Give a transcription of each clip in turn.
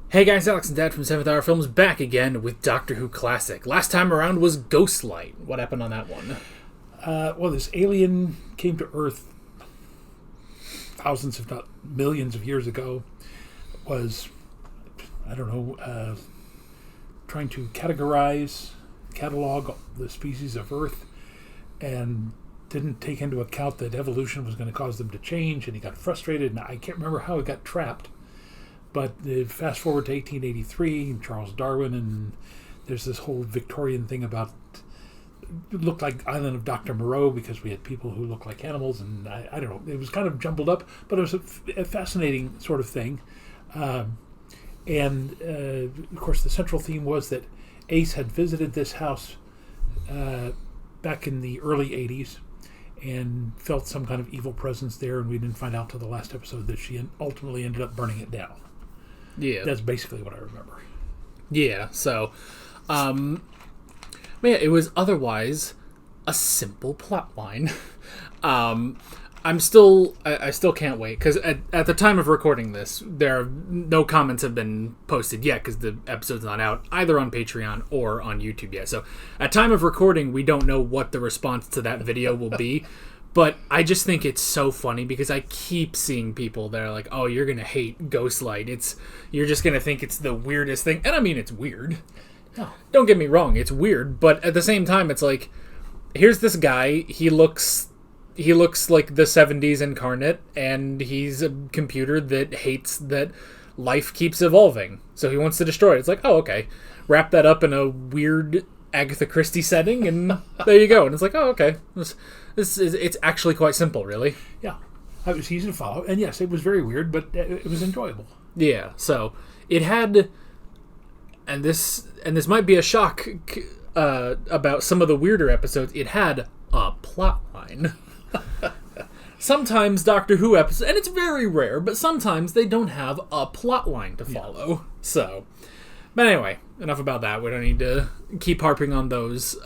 Hey guys, Alex and Dad from 7th Hour Films back again with Doctor Who Classic. Last time around was Ghostlight. What happened on that one? Well, this alien came to Earth thousands, if not millions of years ago, was, trying to catalog the species of Earth, and didn't take into account that evolution was going to cause them to change, and he got frustrated, and I can't remember how he got trapped. But fast forward to 1883, and Charles Darwin, and there's this whole Victorian thing about it looked like Island of Dr. Moreau because we had people who looked like animals, and I don't know. It was kind of jumbled up, but it was a fascinating sort of thing. Of course, the central theme was that Ace had visited this house back in the early 80s and felt some kind of evil presence there, and we didn't find out till the last episode that she ultimately ended up burning it down. Yeah. That's basically what I remember. Yeah, so, it was otherwise a simple plot line. I still can't wait, because at the time of recording this, no comments have been posted yet, because the episode's not out either on Patreon or on YouTube yet. So, at time of recording, we don't know what the response to that video will be. But I just think it's so funny because I keep seeing people that are like, oh, you're going to hate Ghostlight. You're just going to think it's the weirdest thing. And I mean, it's weird. No. Don't get me wrong, it's weird. But at the same time, it's like, here's this guy. He looks like the 70s incarnate, and he's a computer that hates that life keeps evolving. So he wants to destroy it. It's like, oh, okay. Wrap that up in a weird Agatha Christie setting, and there you go. And it's like, oh, okay. It's actually quite simple, really. Yeah. It was easy to follow. And yes, it was very weird, but it was enjoyable. Yeah, so it had, and this might be a shock about some of the weirder episodes, it had a plot line. Sometimes Doctor Who episodes, and it's very rare, but sometimes they don't have a plot line to follow. Yeah. So, but anyway, enough about that. We don't need to keep harping on those.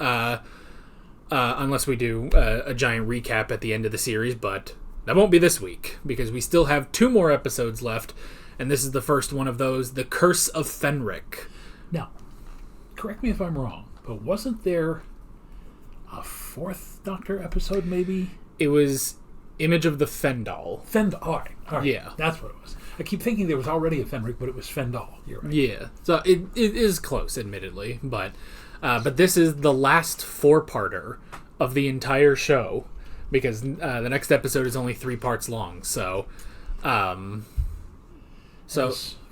Unless we do a giant recap at the end of the series, but that won't be this week, because we still have 2 more episodes left, and this is the first one of those, The Curse of Fenric. Now, correct me if I'm wrong, but wasn't there a 4th Doctor episode, maybe? It was Image of the Fendal. All right. Yeah. That's what it was. I keep thinking there was already a Fenric, but it was Fendal. You're right. Yeah. So it is close, admittedly, but this is the last 4-parter of the entire show, because the next episode is only 3 parts long. So, As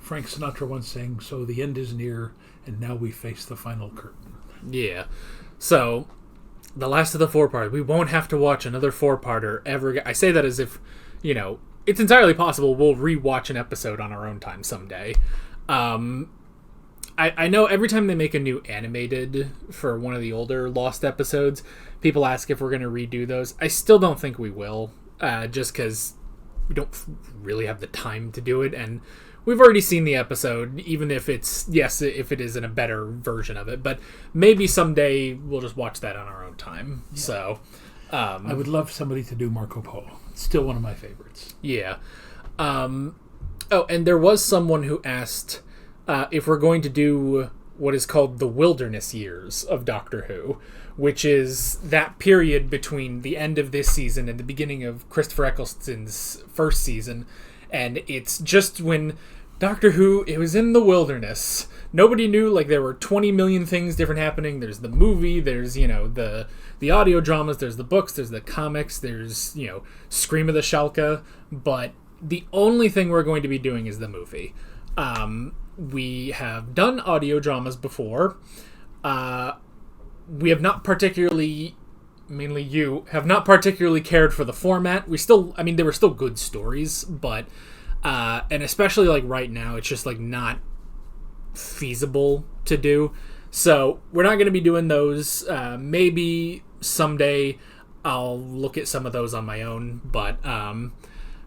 Frank Sinatra once sang, so the end is near, and now we face the final curtain. Yeah. So, the last of the 4-parter. We won't have to watch another 4-parter ever again. I say that as if, it's entirely possible we'll rewatch an episode on our own time someday. I know every time they make a new animated for one of the older Lost episodes, people ask if we're going to redo those. I still don't think we will, just because we don't really have the time to do it, and we've already seen the episode, even if if it is in a better version of it, but maybe someday we'll just watch that on our own time. Yeah. So, I would love somebody to do Marco Polo. It's still one of my favorites. Yeah. And there was someone who asked if we're going to do what is called the wilderness years of Doctor Who, which is that period between the end of this season and the beginning of Christopher Eccleston's first season, and it's just when Doctor Who, it was in the wilderness. Nobody knew, there were 20 million things different happening. There's the movie, there's, the audio dramas, there's the books, there's the comics, there's, Scream of the Shalka, but the only thing we're going to be doing is the movie. We have done audio dramas before. We have not particularly, mainly you, have not particularly cared for the format. There were still good stories, but, and especially right now, it's just not feasible to do. So we're not going to be doing those. Maybe someday I'll look at some of those on my own, but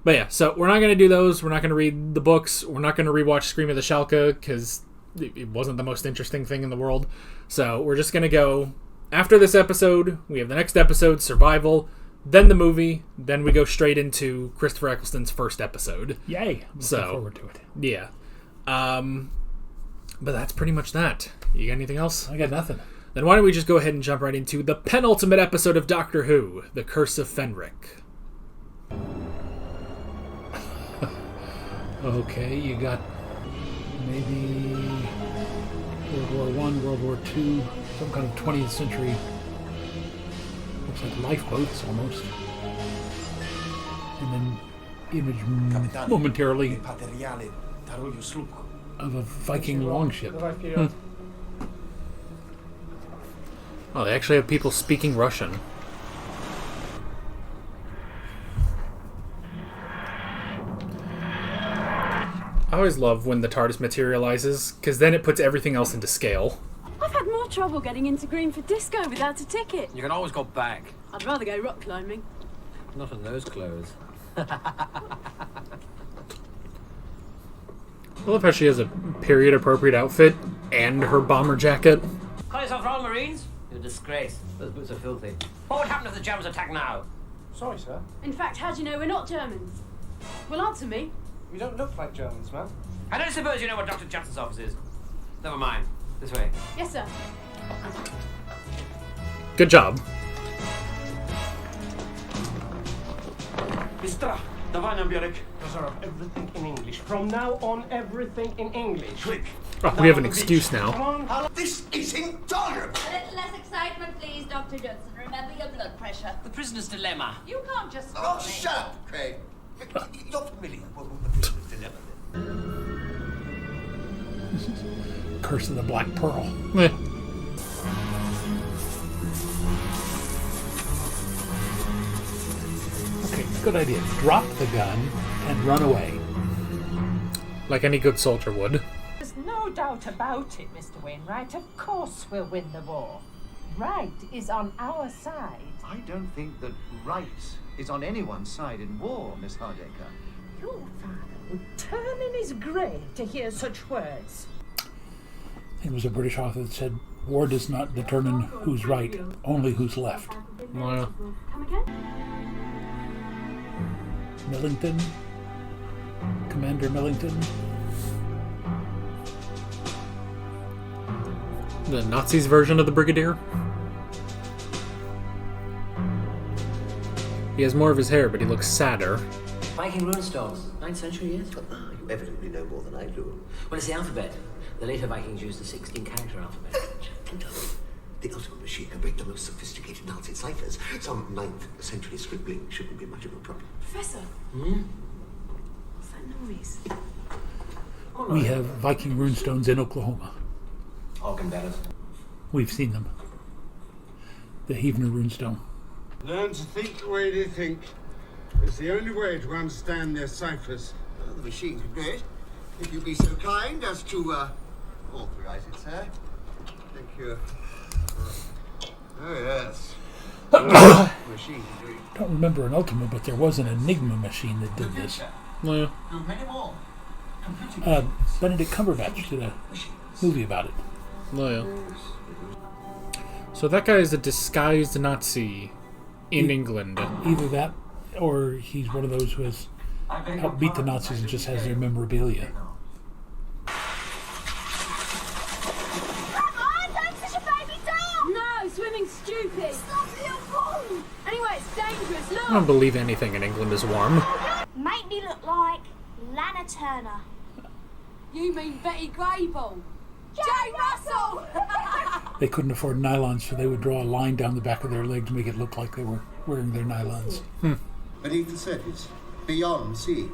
yeah, so we're not going to do those. We're not going to read the books. We're not going to rewatch Scream of the Shalka because it wasn't the most interesting thing in the world. So we're just going to go, after this episode, we have the next episode, Survival, then the movie, then we go straight into Christopher Eccleston's first episode. Yay. I'm looking forward to it. Yeah. But that's pretty much that. You got anything else? I got nothing. Then why don't we just go ahead and jump right into the penultimate episode of Doctor Who, The Curse of Fenric. Okay, you got maybe World War I, World War II, some kind of 20th century. Looks like lifeboats almost. And then image momentarily of a Viking longship. Oh, they actually have people speaking Russian. I always love when the TARDIS materializes, because then it puts everything else into scale. I've had more trouble getting into Greenford Disco without a ticket. You can always go back. I'd rather go rock climbing. Not in those clothes. I love how she has a period-appropriate outfit and her bomber jacket. Call yourself Royal Marines? You're a disgrace. Those boots are filthy. What would happen if the Germans attack now? Sorry, sir. In fact, how do you know we're not Germans? Well, answer me. We don't look like Germans, man. I don't suppose you know what Dr. Johnson's office is. Never mind. This way. Yes, sir. Good job. Mistra, dawaj nam Björk. Everything in English. From now on, everything in English. Quick. Oh, we have an excuse Come now. on. This is intolerable! A little less excitement, please, Dr. Johnson. Remember your blood pressure. The prisoner's dilemma. You can't just... Oh, shut up, Craig. You're familiar with the prisoner's dilemma, then? Curse of the Black Pearl. Eh. Okay, good idea. Drop the gun and run away. Like any good soldier would. There's no doubt about it, Mr. Wainwright. Of course we'll win the war. Right is on our side. I don't think that right is on anyone's side in war, Miss Hardacre. Your father would turn in his grave to hear such words. It was a British author that said, war does not determine who's right, only who's left. Well, Come again? Millington? Commander Millington? the Nazis' version of the Brigadier. He has more of his hair, but he looks sadder. Viking runestones, 9th century years? You evidently know more than I do. Well, it's the alphabet. The later Vikings used the 16-character alphabet. The ultimate machine can break the most sophisticated Nazi ciphers. Some 9th century scribbling shouldn't be much of a problem. Professor? What's that noise? We have Viking runestones in Oklahoma. Organ bearers. We've seen them. The Heavener runestone. Learn to think the way they think. It's the only way to understand their ciphers. Well, the machine can do it. If you be so kind as to authorize it, sir. Thank you. Oh, yes. Machine can do it. I don't remember an Ultima, but there was an Enigma machine that did this. Yeah. Many more. Benedict Cumberbatch did a movie about it. Yeah. So that guy is a disguised Nazi in England. Either that, or he's one of those who has helped beat the Nazis and just has their memorabilia. No, swimming's stupid. Anyway, it's dangerous. Look. I don't believe anything in England is warm. Make me look like Lana Turner. You mean Betty Grable? Jane Russell! They couldn't afford nylons, so they would draw a line down the back of their leg to make it look like they were wearing their nylons. Beneath the surface, beyond sea.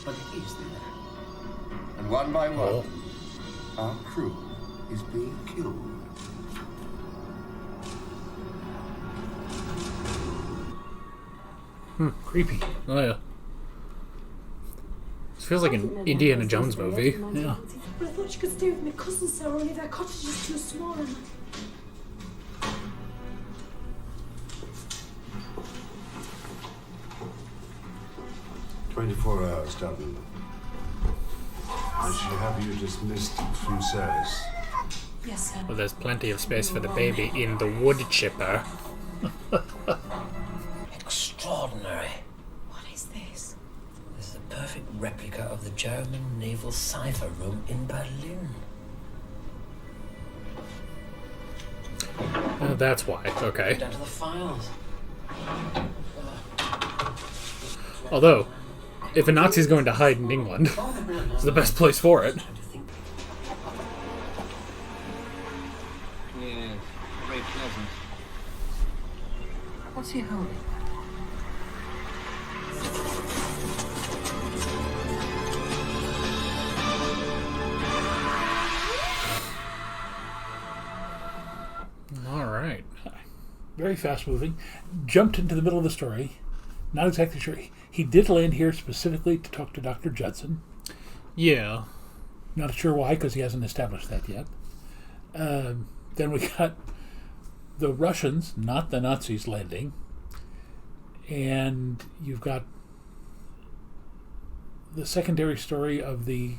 But it is there. And one by one, our crew is being killed. Creepy. Oh yeah. This feels like an Indiana Jones movie. Yeah. But I thought you could stay with my cousin, so only their cottage is too small. And 24 hours, Dublin. I should have you dismissed from service. yes, sir. Well, there's plenty of space for the baby in the wood chipper. Extraordinary. What is this? This is a perfect replica of the German naval cipher room in Berlin. That's why. Okay. Down to the files. Although, if a Nazi's going to hide in England, it's the best place for it. Yes, very pleasant. What's he holding? All right. Very fast moving. Jumped into the middle of the story. Not exactly sure. He did land here specifically to talk to Dr. Judson. Yeah. Not sure why, because he hasn't established that yet. Then we got the Russians, not the Nazis, landing. And you've got the secondary story of the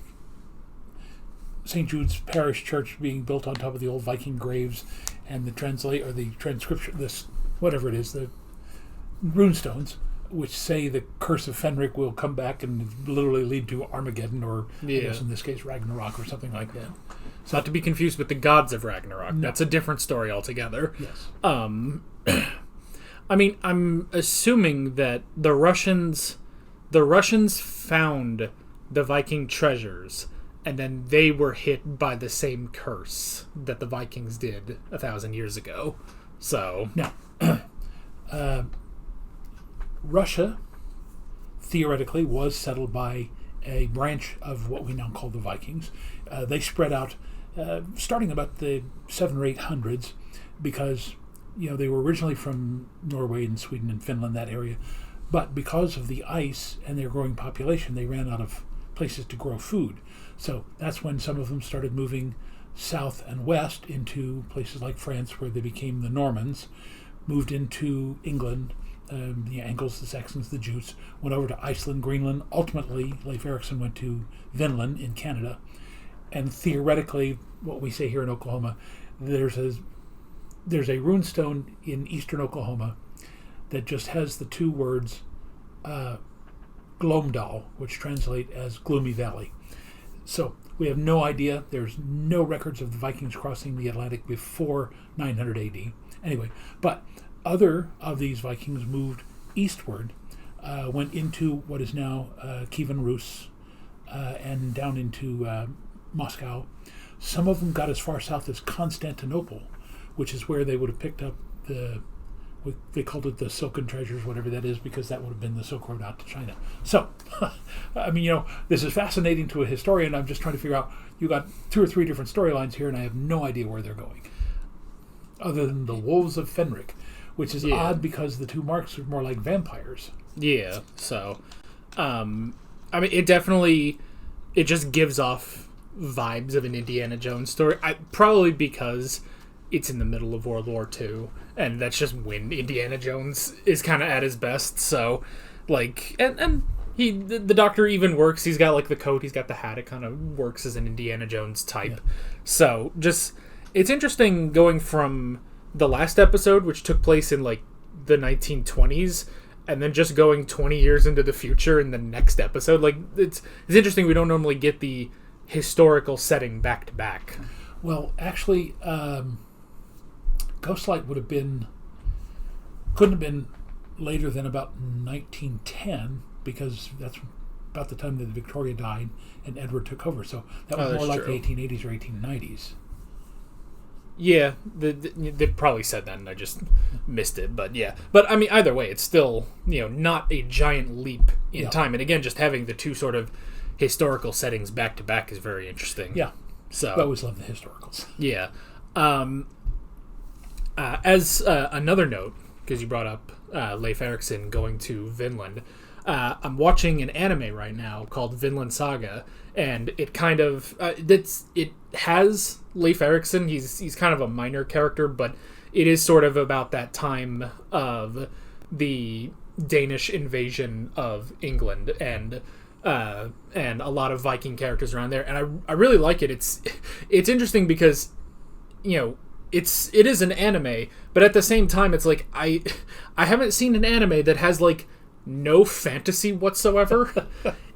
St. Jude's Parish Church being built on top of the old Viking graves, and the transcription, this whatever it is, the runestones, which say the curse of Fenric will come back and literally lead to Armageddon, or I guess in this case Ragnarok, or something like that. So not to be confused with the gods of Ragnarok. No. That's a different story altogether. Yes. I mean, I'm assuming that the Russians found the Viking treasures, and then they were hit by the same curse that the Vikings did 1,000 years ago. So now, Russia theoretically was settled by a branch of what we now call the Vikings. They spread out starting about the 700s or 800s, because they were originally from Norway and Sweden and Finland, that area, but because of the ice and their growing population, they ran out of places to grow food. So that's when some of them started moving south and west into places like France, where they became the Normans, moved into England, the Angles, the Saxons, the Jutes, went over to Iceland, Greenland. Ultimately, Leif Erikson went to Vinland in Canada. And theoretically, what we say here in Oklahoma, there's a runestone in eastern Oklahoma that just has the two words Glomdal, which translate as Gloomy Valley. So we have no idea. There's no records of the Vikings crossing the Atlantic before 900 AD. Anyway, but other of these Vikings moved eastward, went into what is now Kievan Rus, and down into Moscow. Some of them got as far south as Constantinople, which is where they would have picked up they called it the Silken Treasures, whatever that is, because that would have been the Silk Road out to China. So, I mean, this is fascinating to a historian. I'm just trying to figure out, you got 2 or 3 different storylines here, and I have no idea where they're going. Other than the Wolves of Fenric, which is odd because the two marks are more like vampires. Yeah, so, I mean, it just gives off vibes of an Indiana Jones story. Probably because it's in the middle of World War II, and that's just when Indiana Jones is kind of at his best. So, like, and the Doctor even works. He's got like the coat, he's got the hat. It kind of works as an Indiana Jones type. Yeah. So, just it's interesting going from the last episode, which took place in like the 1920s, and then just going 20 years into the future in the next episode. Like, it's interesting. We don't normally get the historical setting back to back. Well, actually, Ghostlight couldn't have been later than about 1910, because that's about the time that Victoria died and Edward took over. So that was more like the 1880s or 1890s. Yeah, they probably said that and I just missed it. But yeah, but I mean, either way, it's still not a giant leap in time. And again, just having the two sort of historical settings back to back is very interesting. Yeah, so I always love the historicals. Yeah. As another note, because you brought up Leif Erikson going to Vinland, I'm watching an anime right now called Vinland Saga, and it kind of it has Leif Erikson. He's kind of a minor character, but it is sort of about that time of the Danish invasion of England and a lot of Viking characters around there, and I really like it. It's interesting because it is an anime, but at the same time, it's like I haven't seen an anime that has like no fantasy whatsoever.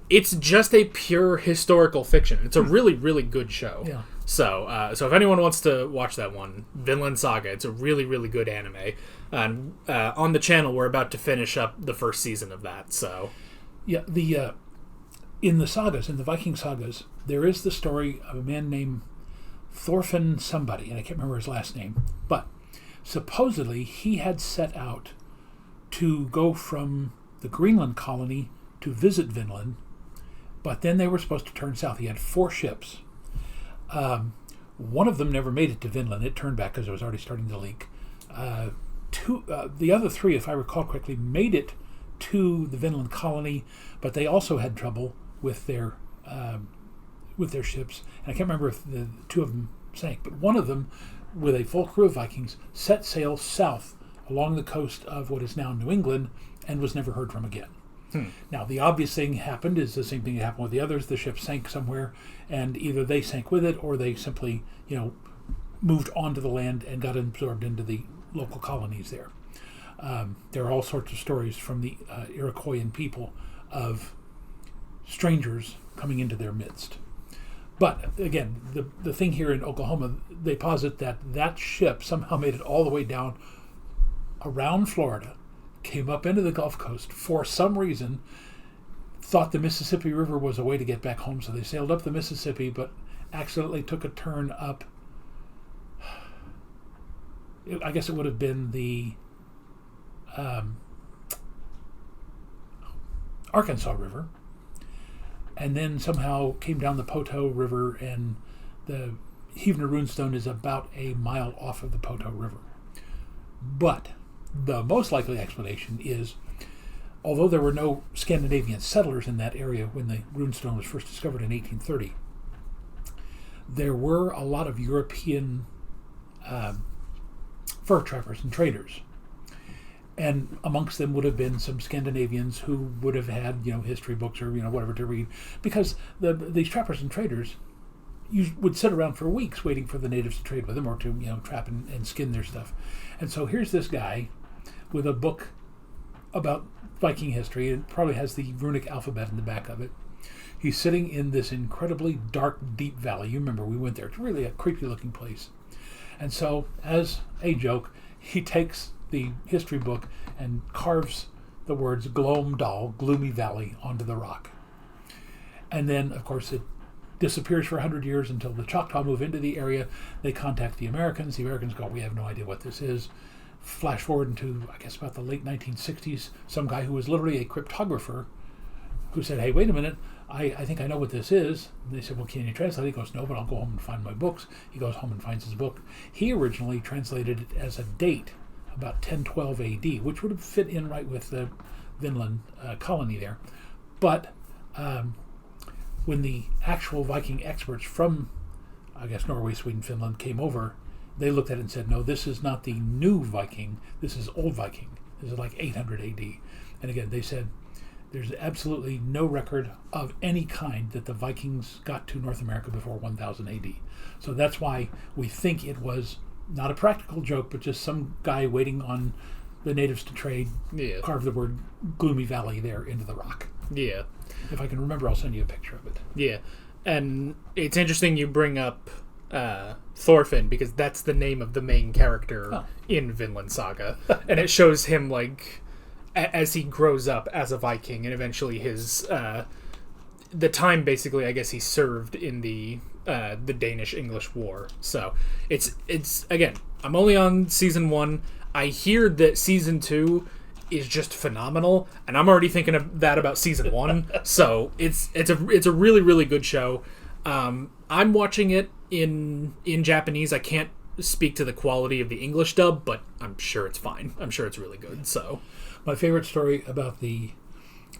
It's just a pure historical fiction. It's a really, really good show. Yeah. So if anyone wants to watch that one, Vinland Saga, it's a really, really good anime. And on the channel, we're about to finish up the first season of that. So yeah, in the Viking sagas, there is the story of a man named Thorfinn somebody, and I can't remember his last name, but supposedly he had set out to go from the Greenland colony to visit Vinland, but then they were supposed to turn south. He had 4 ships. One of them never made it to Vinland. It turned back because it was already starting to leak. The other 3, if I recall correctly, made it to the Vinland colony, but they also had trouble with their ships. And I can't remember if the 2 of them sank, but one of them, with a full crew of Vikings, set sail south along the coast of what is now New England and was never heard from again. Now, the obvious thing happened is the same thing that happened with the others. The ship sank somewhere, and either they sank with it or they simply, moved onto the land and got absorbed into the local colonies there. There are all sorts of stories from the Iroquoian people of strangers coming into their midst. But again, the thing here in Oklahoma, they posit that ship somehow made it all the way down around Florida, came up into the Gulf Coast for some reason, thought the Mississippi River was a way to get back home, so they sailed up the Mississippi, but accidentally took a turn up, I guess it would have been the Arkansas River, and then somehow came down the Poteau River, and the Heavener Runestone is about a mile off of the Poteau River. But the most likely explanation is, although there were no Scandinavian settlers in that area when the runestone was first discovered in 1830, there were a lot of European fur trappers and traders. And amongst them would have been some Scandinavians who would have had, history books or, whatever to read. Because these trappers and traders would sit around for weeks waiting for the natives to trade with them or to, trap and skin their stuff. And so here's this guy with a book about Viking history. It probably has the runic alphabet in the back of it. He's sitting in this incredibly dark, deep valley. You remember we went there. It's really a creepy-looking place. And so, as a joke, he takes the history book and carves the words Glom Dal, Gloomy Valley, onto the rock. And then, of course, it disappears for 100 years until the Choctaw move into the area. They contact the Americans. The Americans go, we have no idea what this is. Flash forward into, I guess, about the late 1960s, some guy who was literally a cryptographer who said, hey, wait a minute, I think I know what this is. And they said, well, can you translate it? He goes, no, but I'll go home and find my books. He goes home and finds his book. He originally translated it as a date, about 1012 AD, which would have fit in right with the Vinland colony there. But when the actual Viking experts from, I guess, Norway, Sweden, Finland came over, they looked at it and said, no, this is not the new Viking, this is old Viking. This is like 800 AD. And again, they said, there's absolutely no record of any kind that the Vikings got to North America before 1000 AD. So that's why we think it was not a practical joke, but just some guy waiting on the natives to trade, carve the word Gloomy Valley there into the rock. Yeah. If I can remember, I'll send you a picture of it. Yeah. And it's interesting you bring up Thorfinn, because that's the name of the main character in Vinland Saga. And it shows him, as he grows up as a Viking, and eventually his... the time, basically, I guess he served in the Danish-English War. So, it's again, I'm only on season 1. I hear that season 2 is just phenomenal, and I'm already thinking of that about season 1. So, it's a really, really good show. I'm watching it in Japanese. I can't speak to the quality of the English dub, but I'm sure it's fine. I'm sure it's really good. So, my favorite story about the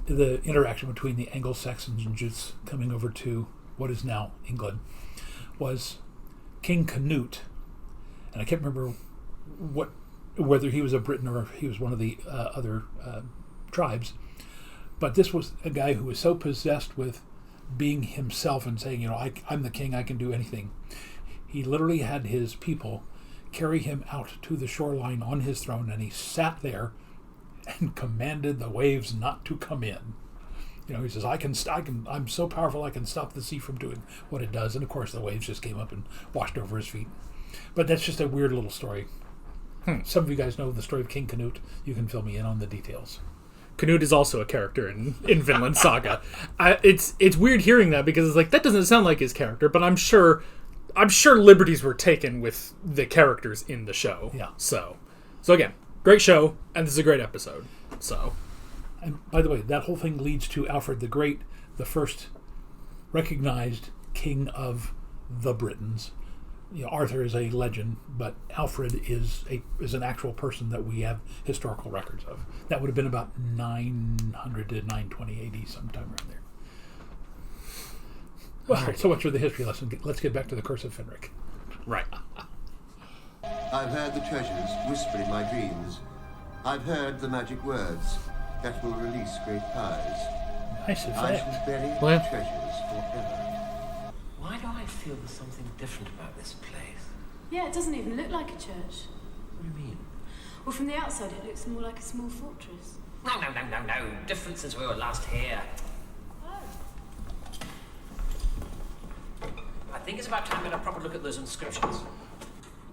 interaction between the Anglo-Saxons and Jutes coming over to what is now England was King Canute, and I can't remember whether he was a Briton or if he was one of the other tribes, but this was a guy who was so possessed with being himself and saying, I'm the king, I can do anything. He literally had his people carry him out to the shoreline on his throne, and he sat there and commanded the waves not to come in. he says, I'm so powerful I can stop the sea from doing what it does. And of course the waves just came up and washed over his feet. But that's just a weird little story. Some of you guys know the story of King Canute. You can fill me in on the details. Canute is also a character in Vinland Saga. It's weird hearing that because it's like, that doesn't sound like his character, but I'm sure liberties were taken with the characters in the show. Yeah. So again, great show, and this is a great episode. So, and by the way, that whole thing leads to Alfred the Great, the first recognized king of the Britons. Arthur is a legend, but Alfred is an actual person that we have historical records of. That would have been about 900 to 920 AD, sometime around there. Well, so much for the history lesson. Let's get back to the Curse of Fenric. Right. I've heard the treasures whisper in my dreams. I've heard the magic words that will release great powers. Nice I effect. shall bury Well. the treasures forever. Why do I feel there's something different about this place? Yeah, it doesn't even look like a church. What do you mean? Well, from the outside, it looks more like a small fortress. No. Different since we were last here. I think it's about time we had a proper look at those inscriptions.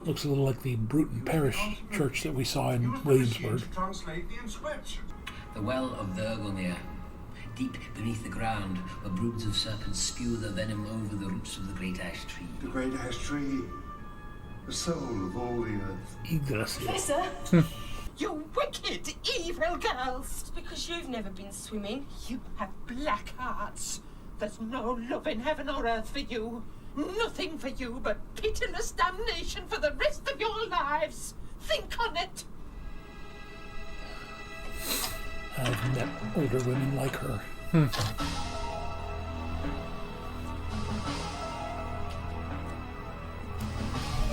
Looks a little like the Bruton Parish church that we saw in Williamsburg. Translate the inscription. The well of Vergomir, deep beneath the ground, where broods of serpents spew their venom over the roots of the great ash tree. The great ash tree, the soul of all the earth. Professor! You wicked, evil girls! It's because you've never been swimming. You have black hearts. There's no love in heaven or earth for you. Nothing for you but pitiless damnation for the rest of your lives. Think on it. I've met older women like her.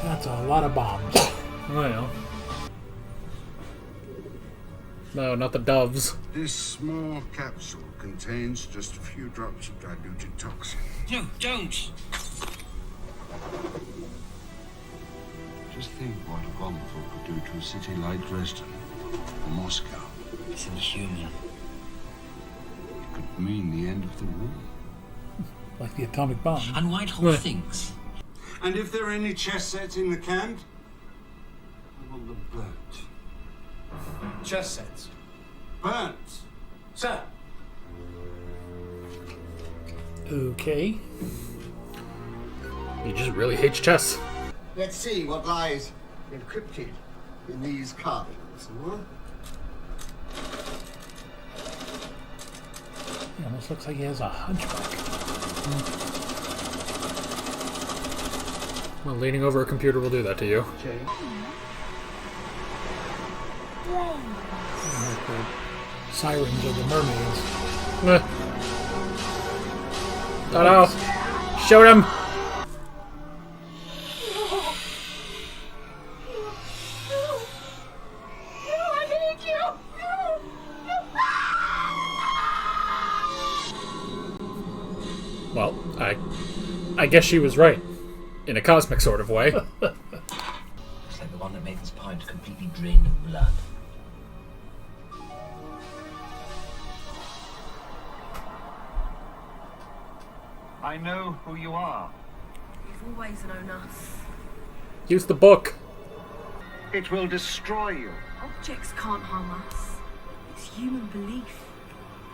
That's a lot of bombs. Well. No, not the doves. This small capsule contains just a few drops of diluted toxin. No, don't! Just think what a bomb could do to a city like Dresden or Moscow. It's inhuman. It could mean the end of the war. Like the atomic bomb. And Whitehall thinks. And if there are any chess sets in the camp, I want them burnt. Chess sets. Burnt! Sir. Okay. He just really hates chess. Let's see what lies encrypted in these carvings. He almost looks like he has a hunchback. Well, leaning over a computer will do that to you. Like the sirens or the mermaids. Oh no! Shoot him! Well, I guess she was right. In a cosmic sort of way. It's like the one that made this pint completely drained of blood. I know who you are. You've always known us. Use the book. It will destroy you. Objects can't harm us. It's human belief.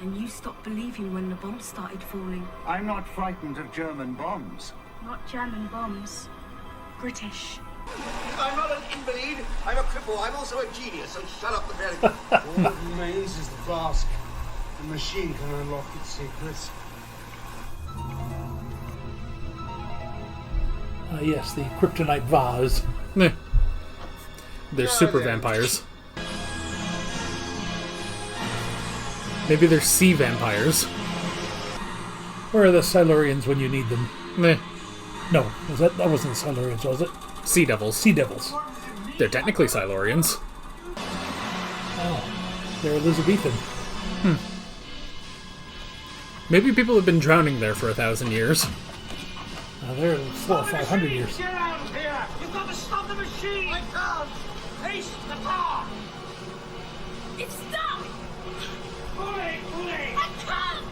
And you stopped believing when the bombs started falling. I'm not frightened of German bombs. Not German bombs. British. I'm not an invalid. I'm a cripple. I'm also a genius. So shut up the very. All that remains is the flask. The machine can unlock its secrets. Yes, the kryptonite vase. They're super vampires. Maybe they're sea vampires. Where are the Silurians when you need them? Meh. No, that wasn't the Silurians, was it? Sea devils. Sea devils. They're technically Silurians. Oh, they're Elizabethan. Maybe people have been drowning there for 1,000 years. They're 400 or 500 years. Get out of here! You've got to stop the machine! I can't! Haste the car! It's stuck! Pull it! I can't!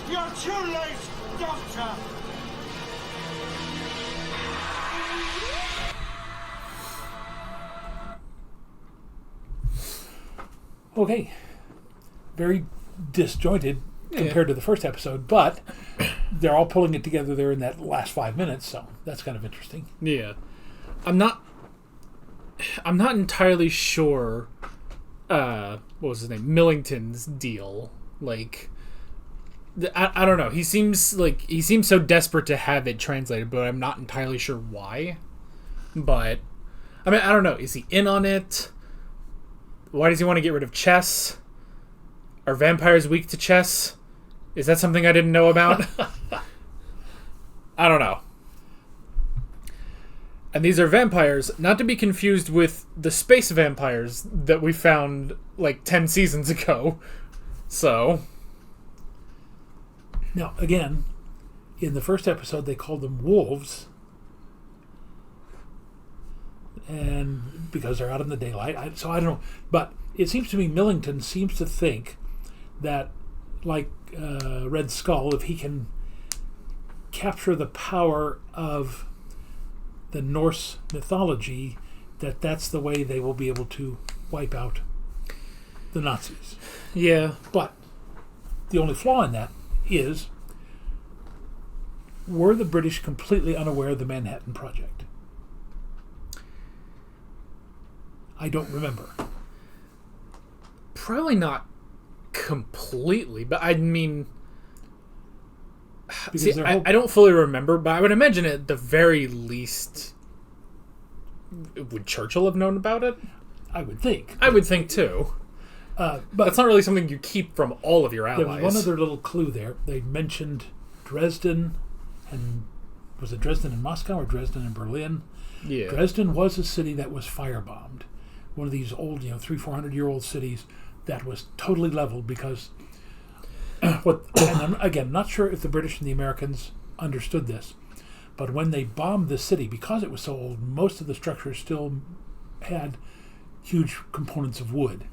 You're too late, Doctor! Okay. Very disjointed compared to the first episode, but they're all pulling it together there in that last 5 minutes, so that's kind of interesting. Yeah. I'm not entirely sure what was his name? Millington's deal. Like I don't know. He seems so desperate to have it translated, but I'm not entirely sure why. But I mean, I don't know. Is he in on it? Why does he want to get rid of chess? Are vampires weak to chess? Is that something I didn't know about? I don't know. And these are vampires, not to be confused with the space vampires that we found like 10 seasons ago. So. Now, again, in the first episode, they called them wolves. And because they're out in the daylight. So I don't know. But it seems to me Millington seems to think that, like Red Skull, if he can capture the power of the Norse mythology, that's the way they will be able to wipe out the Nazis. Yeah. But the only flaw in that is, were the British completely unaware of the Manhattan Project? I don't remember. Probably not completely, but I mean... See, I don't fully remember, but I would imagine at the very least... Would Churchill have known about it? I would think. I would think too. But that's not really something you keep from all of your allies. There was one other little clue there. They mentioned Dresden, and was it Dresden and Moscow or Dresden and Berlin? Yeah. Dresden was a city that was firebombed. One of these old, 300-400-year-old cities that was totally leveled because and I'm, again, not sure if the British and the Americans understood this, but when they bombed the city, because it was so old, most of the structures still had huge components of wood.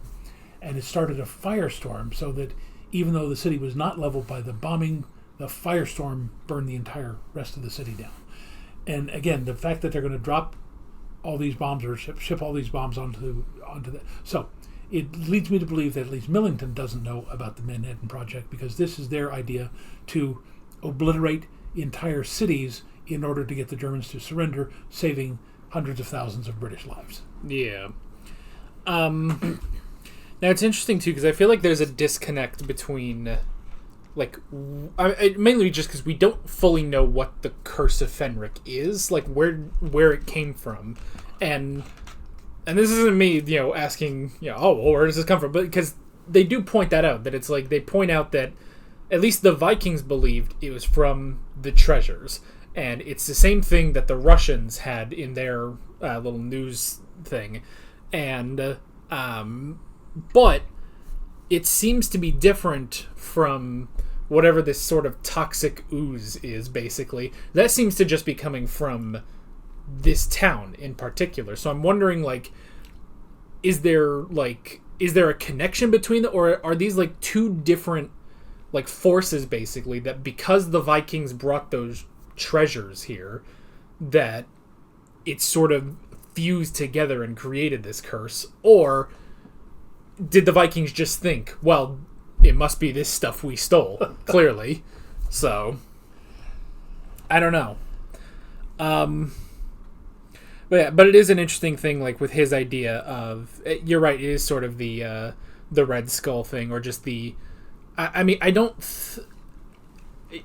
And it started a firestorm, so that even though the city was not leveled by the bombing, the firestorm burned the entire rest of the city down. And again, the fact that they're going to drop all these bombs or ship all these bombs onto that. So it leads me to believe that at least Millington doesn't know about the Manhattan Project, because this is their idea to obliterate entire cities in order to get the Germans to surrender, saving hundreds of thousands of British lives. Yeah. Now it's interesting too, because I feel like there's a disconnect between, mainly just because we don't fully know what the Curse of Fenric is, like where it came from, and this isn't me, asking, where does this come from? But because they do point that out, that it's like they point out that at least the Vikings believed it was from the treasures, and it's the same thing that the Russians had in their little news thing, and but it seems to be different from whatever this sort of toxic ooze is, basically. That seems to just be coming from this town in particular. So I'm wondering, is there a connection between them, or are these two different forces, basically, that because the Vikings brought those treasures here, that it's sort of fused together and created this curse? Or did the Vikings just think, well, it must be this stuff we stole, clearly. So, I don't know. But it is an interesting thing, with his idea of, you're right, it is sort of the Red Skull thing, or just the,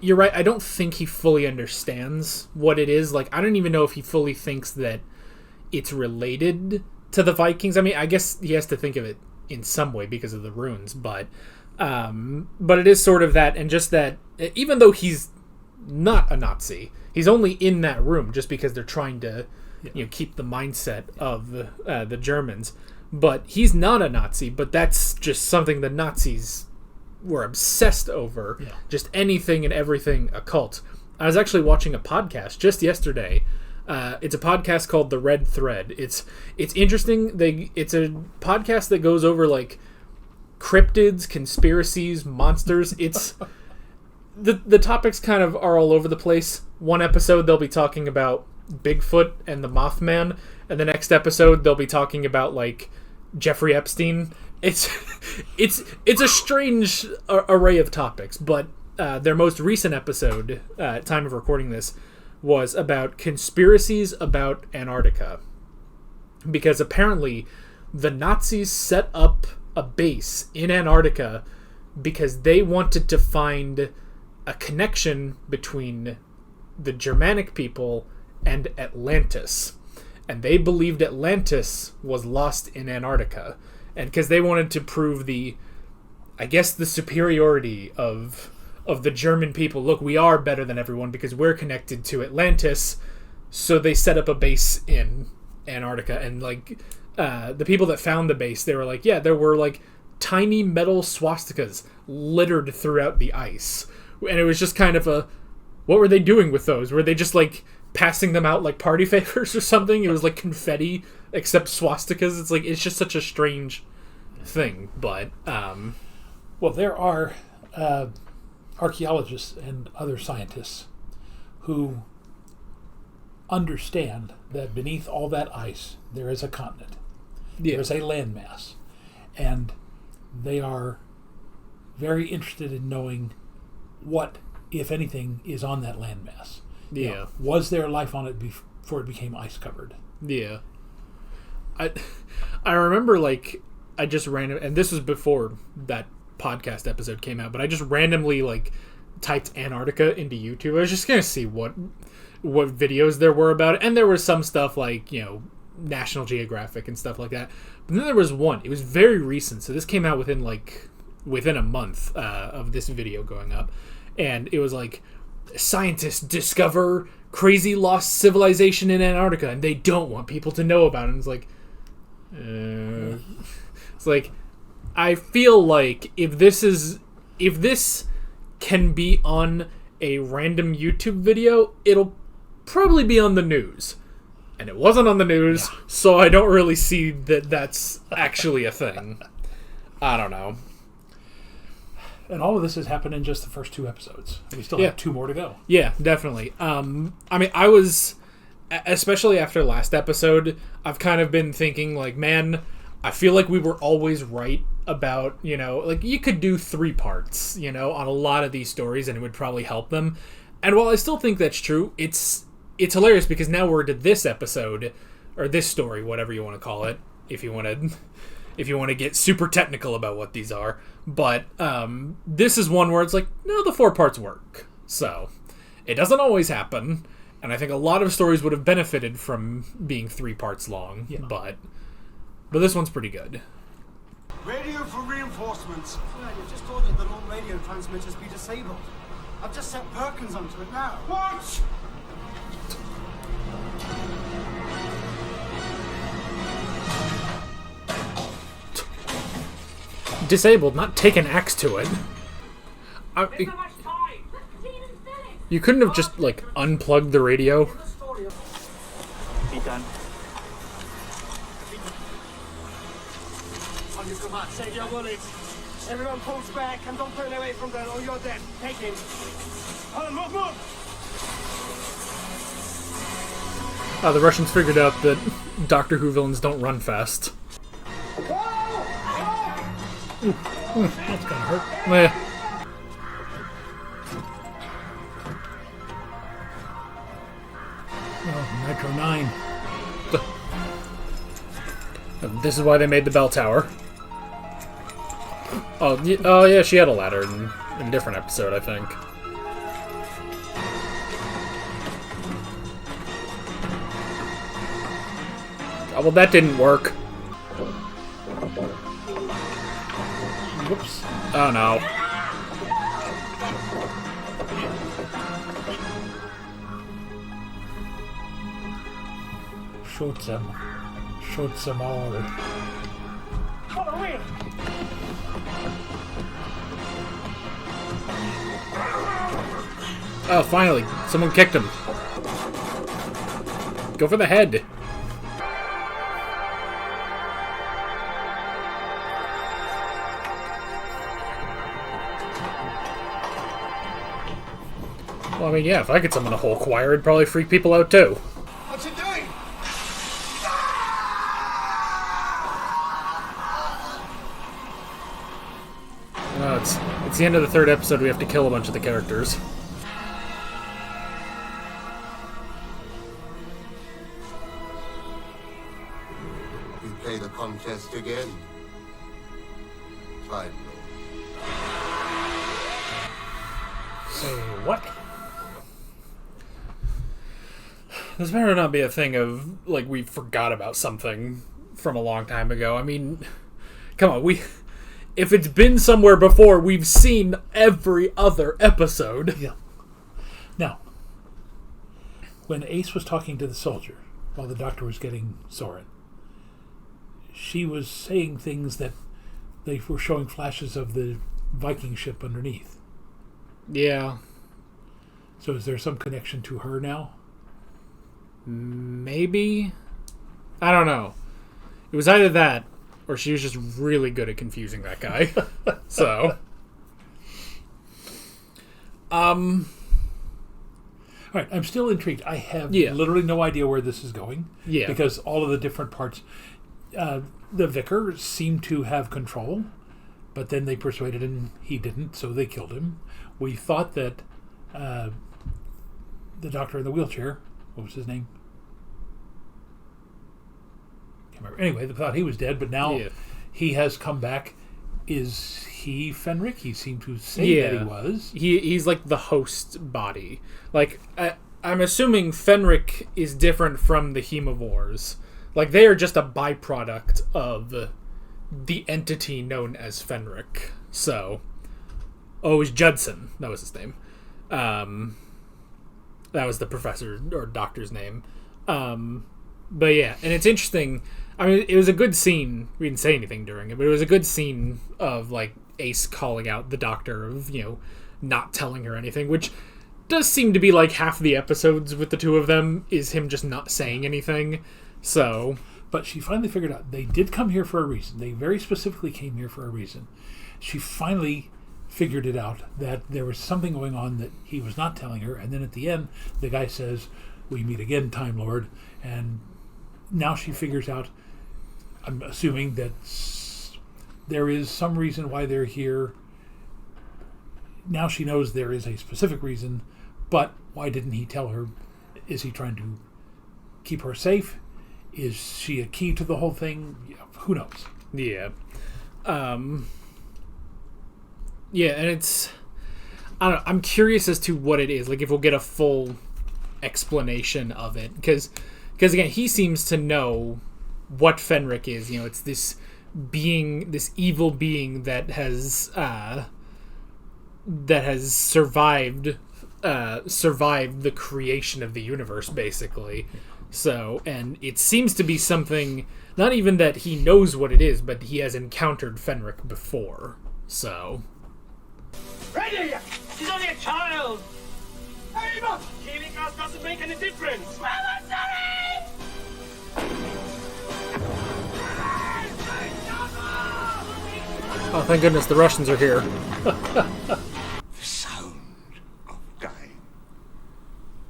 you're right, I don't think he fully understands what it is. I don't even know if he fully thinks that it's related to the Vikings. I guess he has to think of it in some way because of the runes, but it is sort of that, and just that, even though he's not a Nazi, he's only in that room just because they're trying to keep the mindset of the Germans, but he's not a Nazi, but that's just something the Nazis were obsessed over. Just anything and everything occult. I was actually watching a podcast just yesterday. It's a podcast called The Red Thread. It's interesting. It's a podcast that goes over cryptids, conspiracies, monsters. the topics kind of are all over the place. One episode they'll be talking about Bigfoot and the Mothman, and the next episode they'll be talking about like Jeffrey Epstein. It's a strange array of topics, but their most recent episode, at time of recording this, was about conspiracies about Antarctica. Because apparently the Nazis set up a base in Antarctica because they wanted to find a connection between the Germanic people and Atlantis. And they believed Atlantis was lost in Antarctica. And because they wanted to prove the superiority of the German people. Look, we are better than everyone because we're connected to Atlantis. So they set up a base in Antarctica. And like the people that found the base, they were like, yeah, there were like tiny metal swastikas littered throughout the ice. And it was just kind of what were they doing with those? Were they just like passing them out like party favors or something? It was like confetti except swastikas. It's like, it's just such a strange thing. But well, there are archaeologists and other scientists who understand that beneath all that ice there is a continent. Yeah. There's a landmass, and they are very interested in knowing what, if anything, is on that landmass. Yeah. You know, was there life on it before it became ice covered? Yeah. I remember, like, I just and this was before that podcast episode came out, but I just randomly, like, typed Antarctica into YouTube. I was just gonna see what videos there were about it, and there was some stuff like, you know, National Geographic and stuff like that. But then there was one. It was very recent, so this came out within a month of this video going up, and it was like, scientists discover crazy lost civilization in Antarctica, and they don't want people to know about it. And it's like, it's like, I feel like if this can be on a random YouTube video, it'll probably be on the news. And it wasn't on the news, so I don't really see that that's actually a thing. I don't know. And all of this has happened in just the first 2 episodes. We still have 2 more to go. Yeah, definitely. I mean, I was, especially after last episode, I've kind of been thinking, like, man, I feel like we were always right about, you know, like, you could do 3 parts, you know, on a lot of these stories, and it would probably help them. And while I still think that's true, it's hilarious because now we're to this episode, or this story, whatever you want to call it, if you want to get super technical about what these are. But this is one where it's like, no, the 4 parts work. So it doesn't always happen, and I think a lot of stories would have benefited from being 3 parts long. Yeah. But this one's pretty good. Radio for reinforcements. Sir, you've just ordered that all radio transmitters be disabled. I've just set Perkins onto it now. What? Disabled, not take an axe to it. You couldn't have just, like, unplugged the radio? Be done. On your command, save your bullets. Everyone pulls back and don't turn away from them or you're dead. Take him. Move, move! The Russians figured out that Doctor Who villains don't run fast. That's gonna hurt. Yeah. Oh, Nitro 9. This is why they made the bell tower. Oh yeah, she had a ladder in a different episode, I think. Oh, well, that didn't work. Whoops. Oh no. Shoot them. Shoot them all. Follow me! Oh, finally. Someone kicked him. Go for the head. Well, I mean, yeah, if I could summon a whole choir, it'd probably freak people out too. What's it doing? No, it's the end of the third episode. We have to kill a bunch of the characters. We play the contest again. Fine. Say what? This better not be a thing of, like, we forgot about something from a long time ago. I mean, come on, if it's been somewhere before, we've seen every other episode. Yeah. Now, when Ace was talking to the soldier while the doctor was getting Soren, she was saying things that they were showing flashes of the Viking ship underneath. Yeah. So is there some connection to her now? Maybe? I don't know. It was either that, or she was just really good at confusing that guy. So. Alright, I'm still intrigued. I have literally no idea where this is going. Yeah. Because all of the different parts... the vicar seemed to have control, but then they persuaded him he didn't, so they killed him. We thought that the doctor in the wheelchair, what was his name? Can't remember. Anyway, they thought he was dead, but now he has come back. Is he Fenric? He seemed to say that he was. He's like the host body. Like, I'm assuming Fenric is different from the Hemivores. Like, they are just a byproduct of the entity known as Fenric. So, it was Judson. That was his name. That was the professor or doctor's name. But yeah, and it's interesting. I mean, it was a good scene. We didn't say anything during it, but it was a good scene of, like, Ace calling out the doctor of, not telling her anything, which does seem to be, like, half the episodes with the two of them is him just not saying anything. So, but she finally figured out they did come here for a reason. They very specifically came here for a reason. She finally figured it out that there was something going on that he was not telling her. And then at the end, the guy says, "We meet again, Time Lord." And now she figures out, I'm assuming that there is some reason why they're here. Now she knows there is a specific reason, but why didn't he tell her? Is he trying to keep her safe? Is she a key to the whole thing? Yeah, who knows? Yeah. Yeah, and it's... I don't know. I'm curious as to what it is. Like, if we'll get a full explanation of it. Because again, he seems to know what Fenric is. It's this being, this evil being that has survived the creation of the universe, basically. So, and it seems to be something, not even that he knows what it is, but he has encountered Fenric before. So. Ready! She's only a child! Hey, look! Killing us doesn't make any difference! Mama, sorry! Oh, thank goodness the Russians are here. The sound of dying.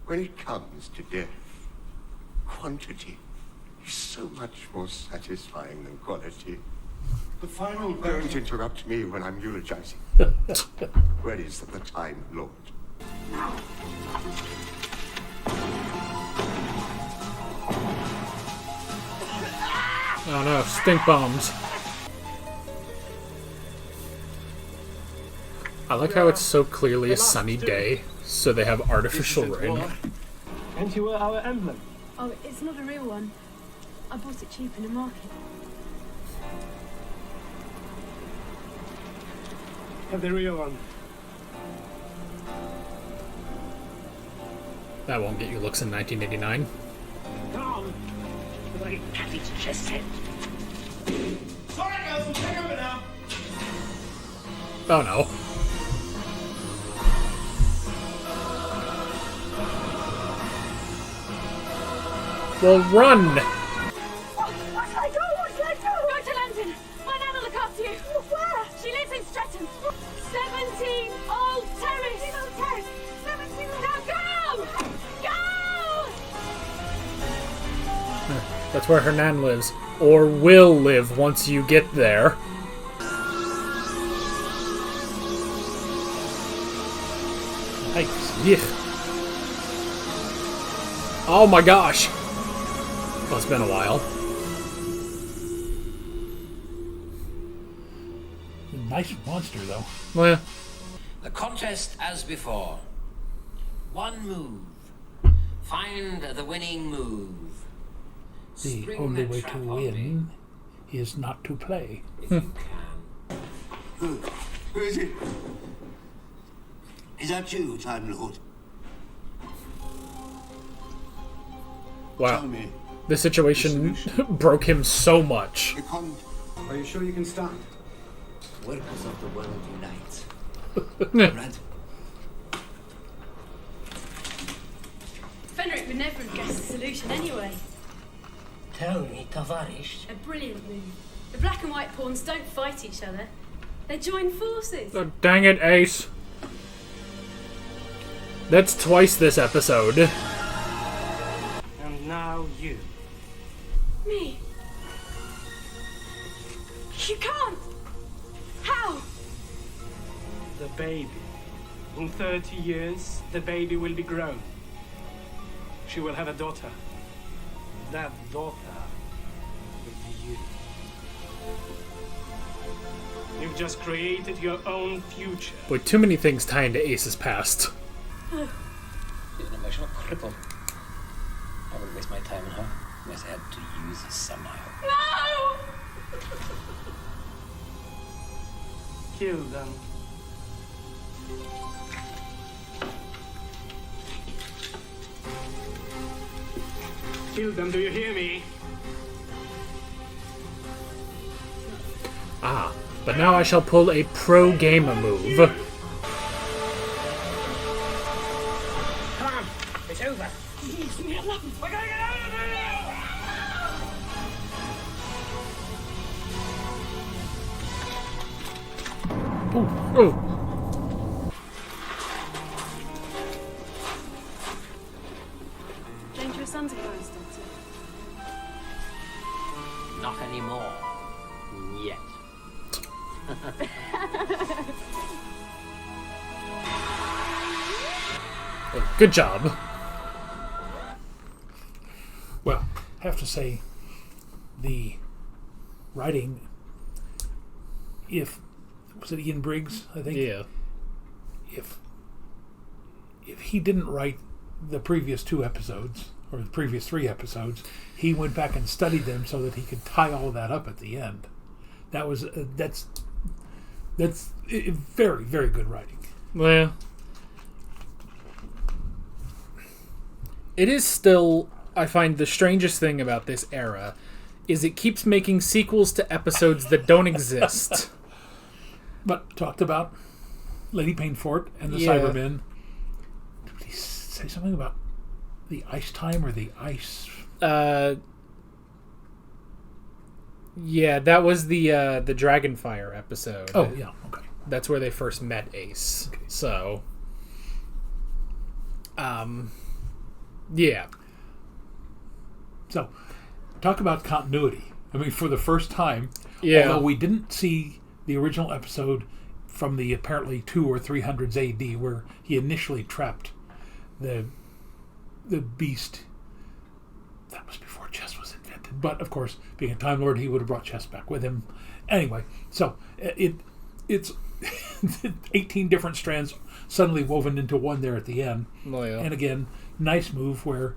When it comes to death, quantity is so much more satisfying than quality. The final don't interrupt me when I'm eulogizing. Where is the Time Lord? Oh no, stink bombs. I like how it's so clearly a sunny day, so they have artificial rain. And you were our emblem. Oh, it's not a real one. I bought it cheap in a market. Have the real one. That won't get you looks in 1989. Come on! But I have it just said. Sorry, girls, we'll take over now. Oh no. Well, run! What should I do? What should I do? Go to London. My nan will look after you. Where? She lives in Streatham. 17 Old Terrace. 17 Old Terrace. 17 Old Terrace. Now go! That's where Hernan lives. Or will live once you get there. Yikes. Yeah. Oh my gosh. Well, it's been a while. Nice monster, though. Well, yeah. The contest as before. One move. Find the winning move. The Spring only that way trap to on me, win is not to play. if you can. Who is it? Is that you, Time Lord? Wow. Tell me. The situation broke him so much. You can't. Are you sure you can stand? Workers of the world unite. Red. Fenric would never have guessed the solution anyway. Tell me, Tavarish. A brilliant move. The black and white pawns don't fight each other. They join forces. Oh, dang it, Ace. That's twice this episode. And now you. Me? You can't! How? The baby. In 30 years, the baby will be grown. She will have a daughter. That daughter will be you. You've just created your own future. Boy, too many things tie into Ace's past. She's an emotional cripple. I wouldn't waste my time on her unless I had to use her somehow. No! Kill them. Kill them, do you hear me? Ah, but now I shall pull a pro-gamer move. Come on, it's over. Leave me alone. We're gonna get out of here! Oh. Dangerous underground, Doctor. Not anymore. Yet. Good job. Well, I have to say, the writing, was it Ian Briggs, I think? Yeah. If he didn't write the previous 2 episodes, or the previous 3 episodes, he went back and studied them so that he could tie all that up at the end. That's very, very good writing. Well, it is still, I find the strangest thing about this era is it keeps making sequels to episodes that don't exist. But talked about Lady Painfort and the Cybermen. Did he say something about the ice time or the ice? Yeah, that was the Dragonfire episode. Oh, yeah, okay. That's where they first met Ace. Okay. So, yeah. So, talk about continuity. I mean, for the first time, although we didn't see the original episode from the apparently 200 or 300s AD, where he initially trapped the beast. That was before chess was invented. But, of course, being a Time Lord, he would have brought chess back with him. Anyway, so it's 18 different strands suddenly woven into one there at the end. Oh, yeah. And again, nice move where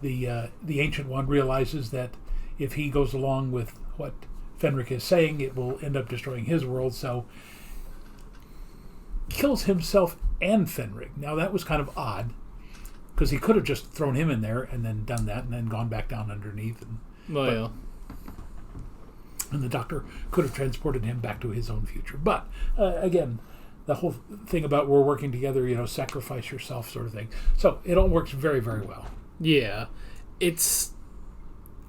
the Ancient One realizes that if he goes along with what Fenric is saying, it will end up destroying his world, so kills himself and Fenric. Now, that was kind of odd, because he could have just thrown him in there and then done that and then gone back down underneath. And the Doctor could have transported him back to his own future. But, again, the whole thing about we're working together, sacrifice yourself sort of thing. So, it all works very, very well. Yeah. It's...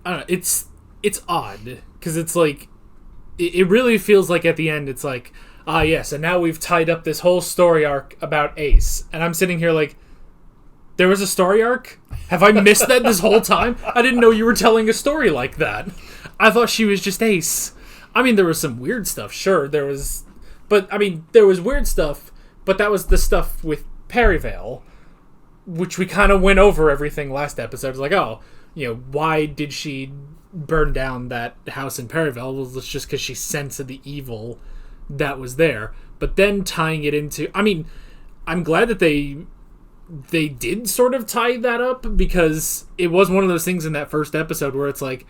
I don't know, it's odd, because it's like... It really feels like at the end, it's like, yes, and now we've tied up this whole story arc about Ace. And I'm sitting here like, There was a story arc? Have I missed that this whole time? I didn't know you were telling a story like that. I thought she was just Ace. I mean, there was some weird stuff, sure. There was weird stuff, but that was the stuff with Perryvale, which we kind of went over everything last episode. It's like, oh, why did she burn down that house in Perryvale? Well, it's just because she sensed the evil that was there. But then tying it into... I mean, I'm glad that they did sort of tie that up, because it was one of those things in that first episode where it's like,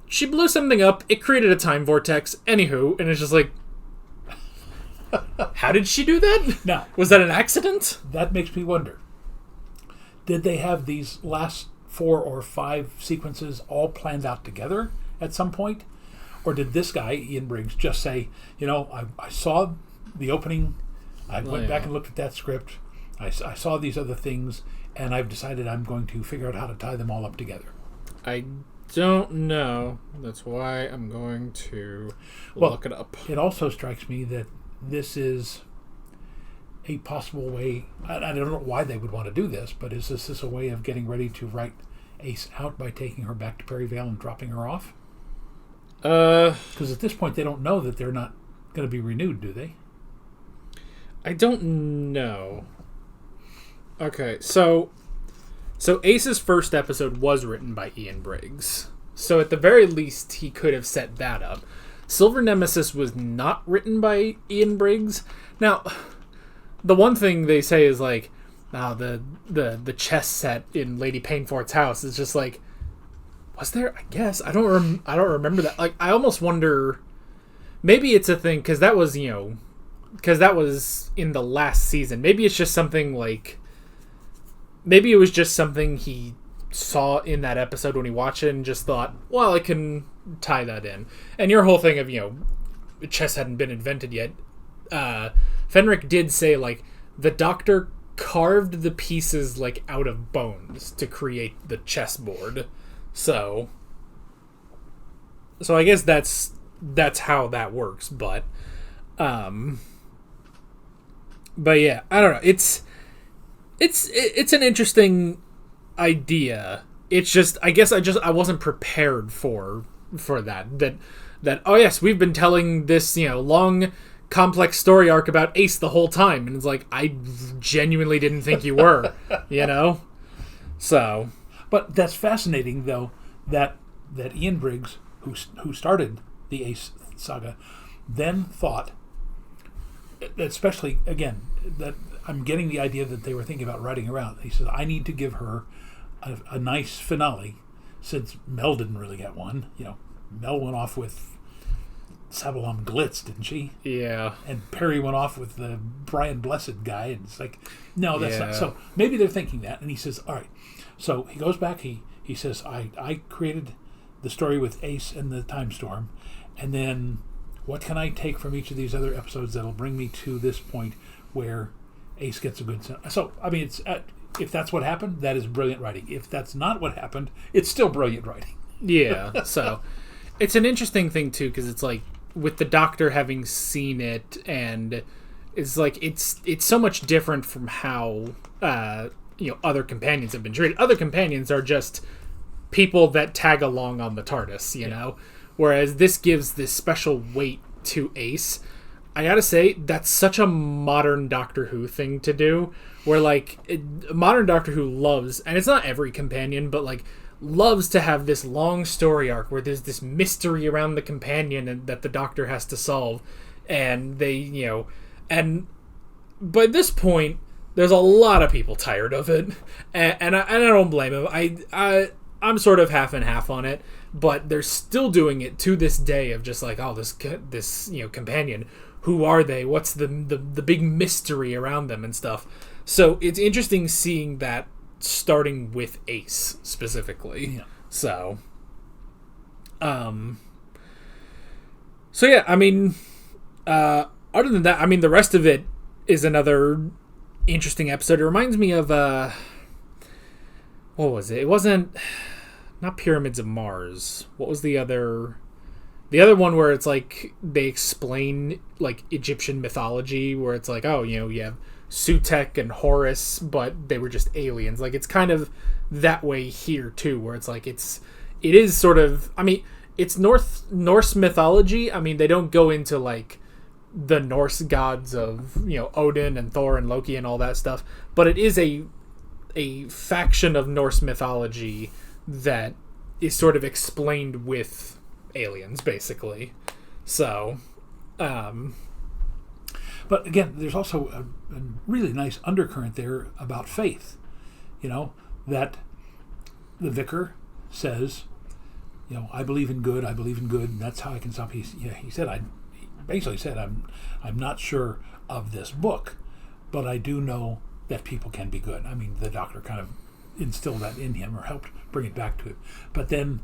she blew something up, it created a time vortex, anywho, and it's just like, how did she do that? Now, was that an accident? That makes me wonder. Did they have these last 4 or 5 sequences all planned out together at some point? Or did this guy, Ian Briggs, just say, I saw the opening, I went back and looked at that script, I saw these other things, and I've decided I'm going to figure out how to tie them all up together. I don't know. That's why I'm going to look it up. It also strikes me that this is a possible way... I don't know why they would want to do this, but is this a way of getting ready to write Ace out by taking her back to Perryvale and dropping her off? Because at this point, they don't know that they're not going to be renewed, do they? I don't know. Okay, so Ace's first episode was written by Ian Briggs. So at the very least, he could have set that up. Silver Nemesis was not written by Ian Briggs. Now, the one thing they say is like, the chess set in Lady Painfort's house is just like, was there? I guess I don't remember that. Like, I almost wonder, maybe it's a thing because that was in the last season. Maybe it's just something like, maybe it was just something he saw in that episode when he watched it and just thought, well, I can tie that in. And your whole thing of chess hadn't been invented yet. Fenric did say like the Doctor carved the pieces like out of bones to create the chessboard. So I guess that's how that works, but yeah, I don't know. It's an interesting idea. It's just I guess I wasn't prepared for that oh yes, we've been telling this long complex story arc about Ace the whole time, and it's like I genuinely didn't think you were. So but that's fascinating, though, that Ian Briggs, who started the Ace saga, then thought, especially, again, that I'm getting the idea that they were thinking about writing her out. He said, I need to give her a nice finale, since Mel didn't really get one. Mel went off with Sabalom Glitz, didn't she? Yeah. And Perry went off with the Brian Blessed guy, and it's like, no, that's not. So maybe they're thinking that, and he says, all right. So he goes back, he says, I created the story with Ace and the Time Storm, and then what can I take from each of these other episodes that'll bring me to this point where Ace gets a good... So, I mean, it's if that's what happened, that is brilliant writing. If that's not what happened, it's still brilliant writing. Yeah, so it's an interesting thing, too, because it's like, with the Doctor having seen it, and it's like, it's so much different from how... other companions have been treated. Other companions are just people that tag along on the TARDIS, know? Whereas this gives this special weight to Ace. I gotta say, that's such a modern Doctor Who thing to do, where, like, modern Doctor Who loves, and it's not every companion, but, like, loves to have this long story arc where there's this mystery around the companion and that the Doctor has to solve, and they, and by this point, there's a lot of people tired of it, and I don't blame them. I'm sort of half and half on it, but they're still doing it to this day of just like, oh, this companion, who are they? What's the big mystery around them and stuff. So it's interesting seeing that starting with Ace specifically. Yeah. So yeah, I mean, other than that, I mean, the rest of it is another interesting episode. It reminds me of what was it? It wasn't not Pyramids of Mars. What was the other one where it's like they explain like Egyptian mythology, where it's like, oh, you have Sutek and Horus, but they were just aliens. Like, it's kind of that way here too, where it's like it is sort of, I mean, it's Norse mythology. I mean, they don't go into like the Norse gods of, Odin and Thor and Loki and all that stuff, but it is a faction of Norse mythology that is sort of explained with aliens, basically. So, but again, there's also a really nice undercurrent there about faith. That the vicar says, I believe in good. And that's how I can stop. He basically said, I'm not sure of this book, but I do know that people can be good. I mean, the doctor kind of instilled that in him or helped bring it back to him. But then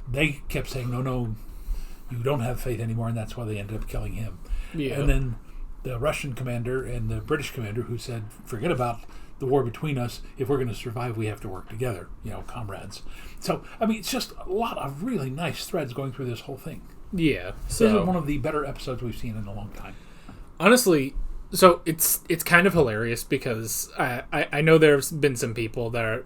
they kept saying, no, you don't have faith anymore, and that's why they ended up killing him. Yeah. And then the Russian commander and the British commander who said, forget about the war between us. If we're going to survive, we have to work together, comrades. So, I mean, it's just a lot of really nice threads going through this whole thing. Yeah. So, this is one of the better episodes we've seen in a long time. Honestly, so it's kind of hilarious because I know there's been some people that are,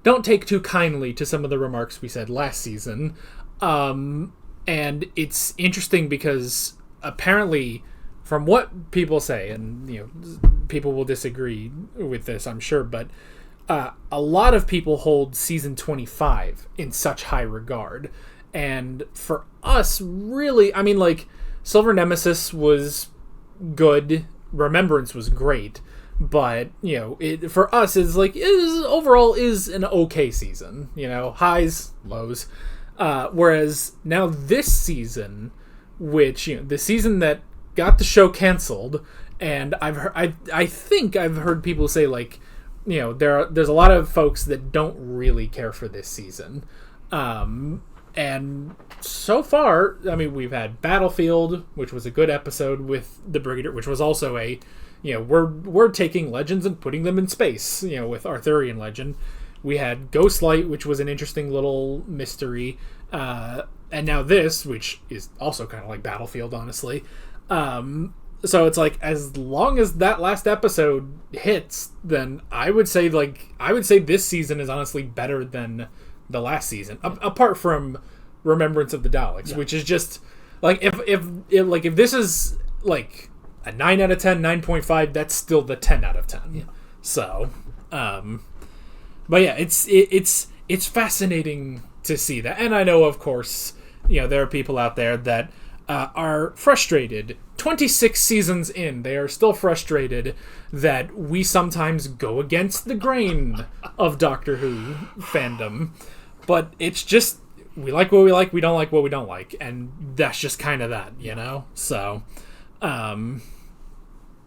don't take too kindly to some of the remarks we said last season. And it's interesting because apparently, from what people say, and people will disagree with this, I'm sure, but a lot of people hold season 25 in such high regard. And for us, really, I mean, like, Silver Nemesis was good, Remembrance was great, but for us overall is an okay season. Highs, lows. Whereas now this season, which the season that got the show canceled, and I think I've heard people say there's a lot of folks that don't really care for this season. And so far, I mean, we've had Battlefield, which was a good episode with the Brigadier, which was also we're taking legends and putting them in space, with Arthurian legend. We had Ghostlight, which was an interesting little mystery. And now this, which is also kind of like Battlefield, honestly. So it's like, as long as that last episode hits, then I would say this season is honestly better than the last season, apart from Remembrance of the Daleks, which is just like, if this is like a 9 out of 10, 9.5, that's still the 10 out of 10. Yeah. So, but yeah, it's fascinating to see that, and I know, of course, there are people out there that are frustrated. 26 seasons in, they are still frustrated that we sometimes go against the grain of Doctor Who fandom. But it's just, we like what we like, we don't like what we don't like, and that's just kind of that, So,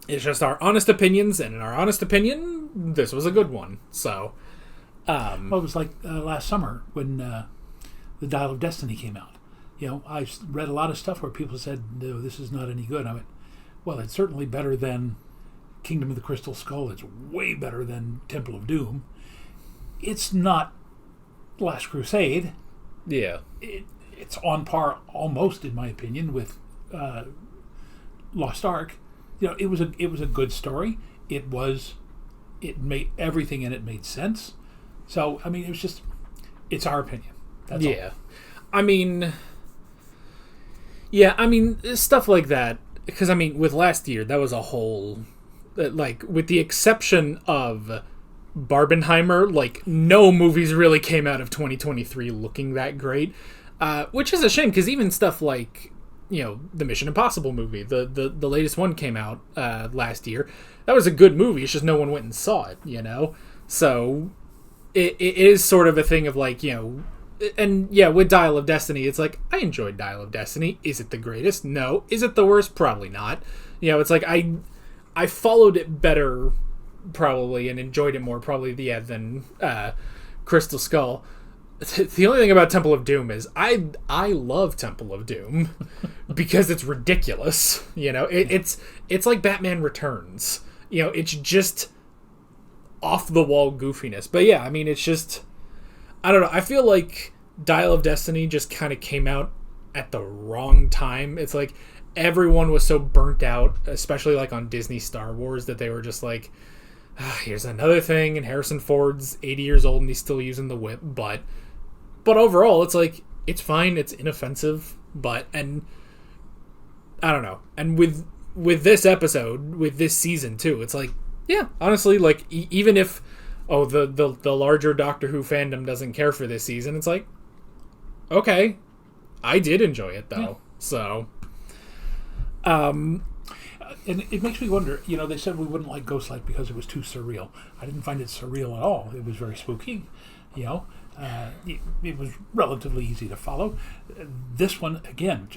it's just our honest opinions, and in our honest opinion, this was a good one. So, well, it was like last summer when the Dial of Destiny came out. I read a lot of stuff where people said, no, this is not any good. I went, well, it's certainly better than Kingdom of the Crystal Skull. It's way better than Temple of Doom. It's not Last Crusade. Yeah. It's on par, almost, in my opinion, with Lost Ark. It was a good story. It made everything in it made sense. So, I mean, it's our opinion. That's all. I mean, stuff like that, because, I mean, with last year, that was a whole, with the exception of Barbenheimer, no movies really came out of 2023 looking that great, which is a shame, because even stuff like, the Mission Impossible movie, the latest one came out last year, that was a good movie, it's just no one went and saw it, So, it is sort of a thing of, and yeah, with Dial of Destiny, it's like, I enjoyed Dial of Destiny. Is it the greatest? No. Is it the worst? Probably not. It's like, I followed it better, probably, and enjoyed it more, probably, than Crystal Skull. The only thing about Temple of Doom is, I love Temple of Doom, because it's ridiculous. It's like Batman Returns. It's just off-the-wall goofiness. But yeah, I mean, it's just, I don't know. I feel like Dial of Destiny just kind of came out at the wrong time. It's like everyone was so burnt out, especially like on Disney Star Wars, that they were just like, here's another thing, and Harrison Ford's 80 years old and he's still using the whip, but overall it's like, it's fine, it's inoffensive, and I don't know. And with this episode, with this season too, it's like, yeah, honestly, like even if the larger Doctor Who fandom doesn't care for this season, it's like, okay, I did enjoy it though. Yeah. So and it makes me wonder, they said we wouldn't like Ghostlight because it was too surreal. I didn't find it surreal at all. It was very spooky, it was relatively easy to follow. This one, again,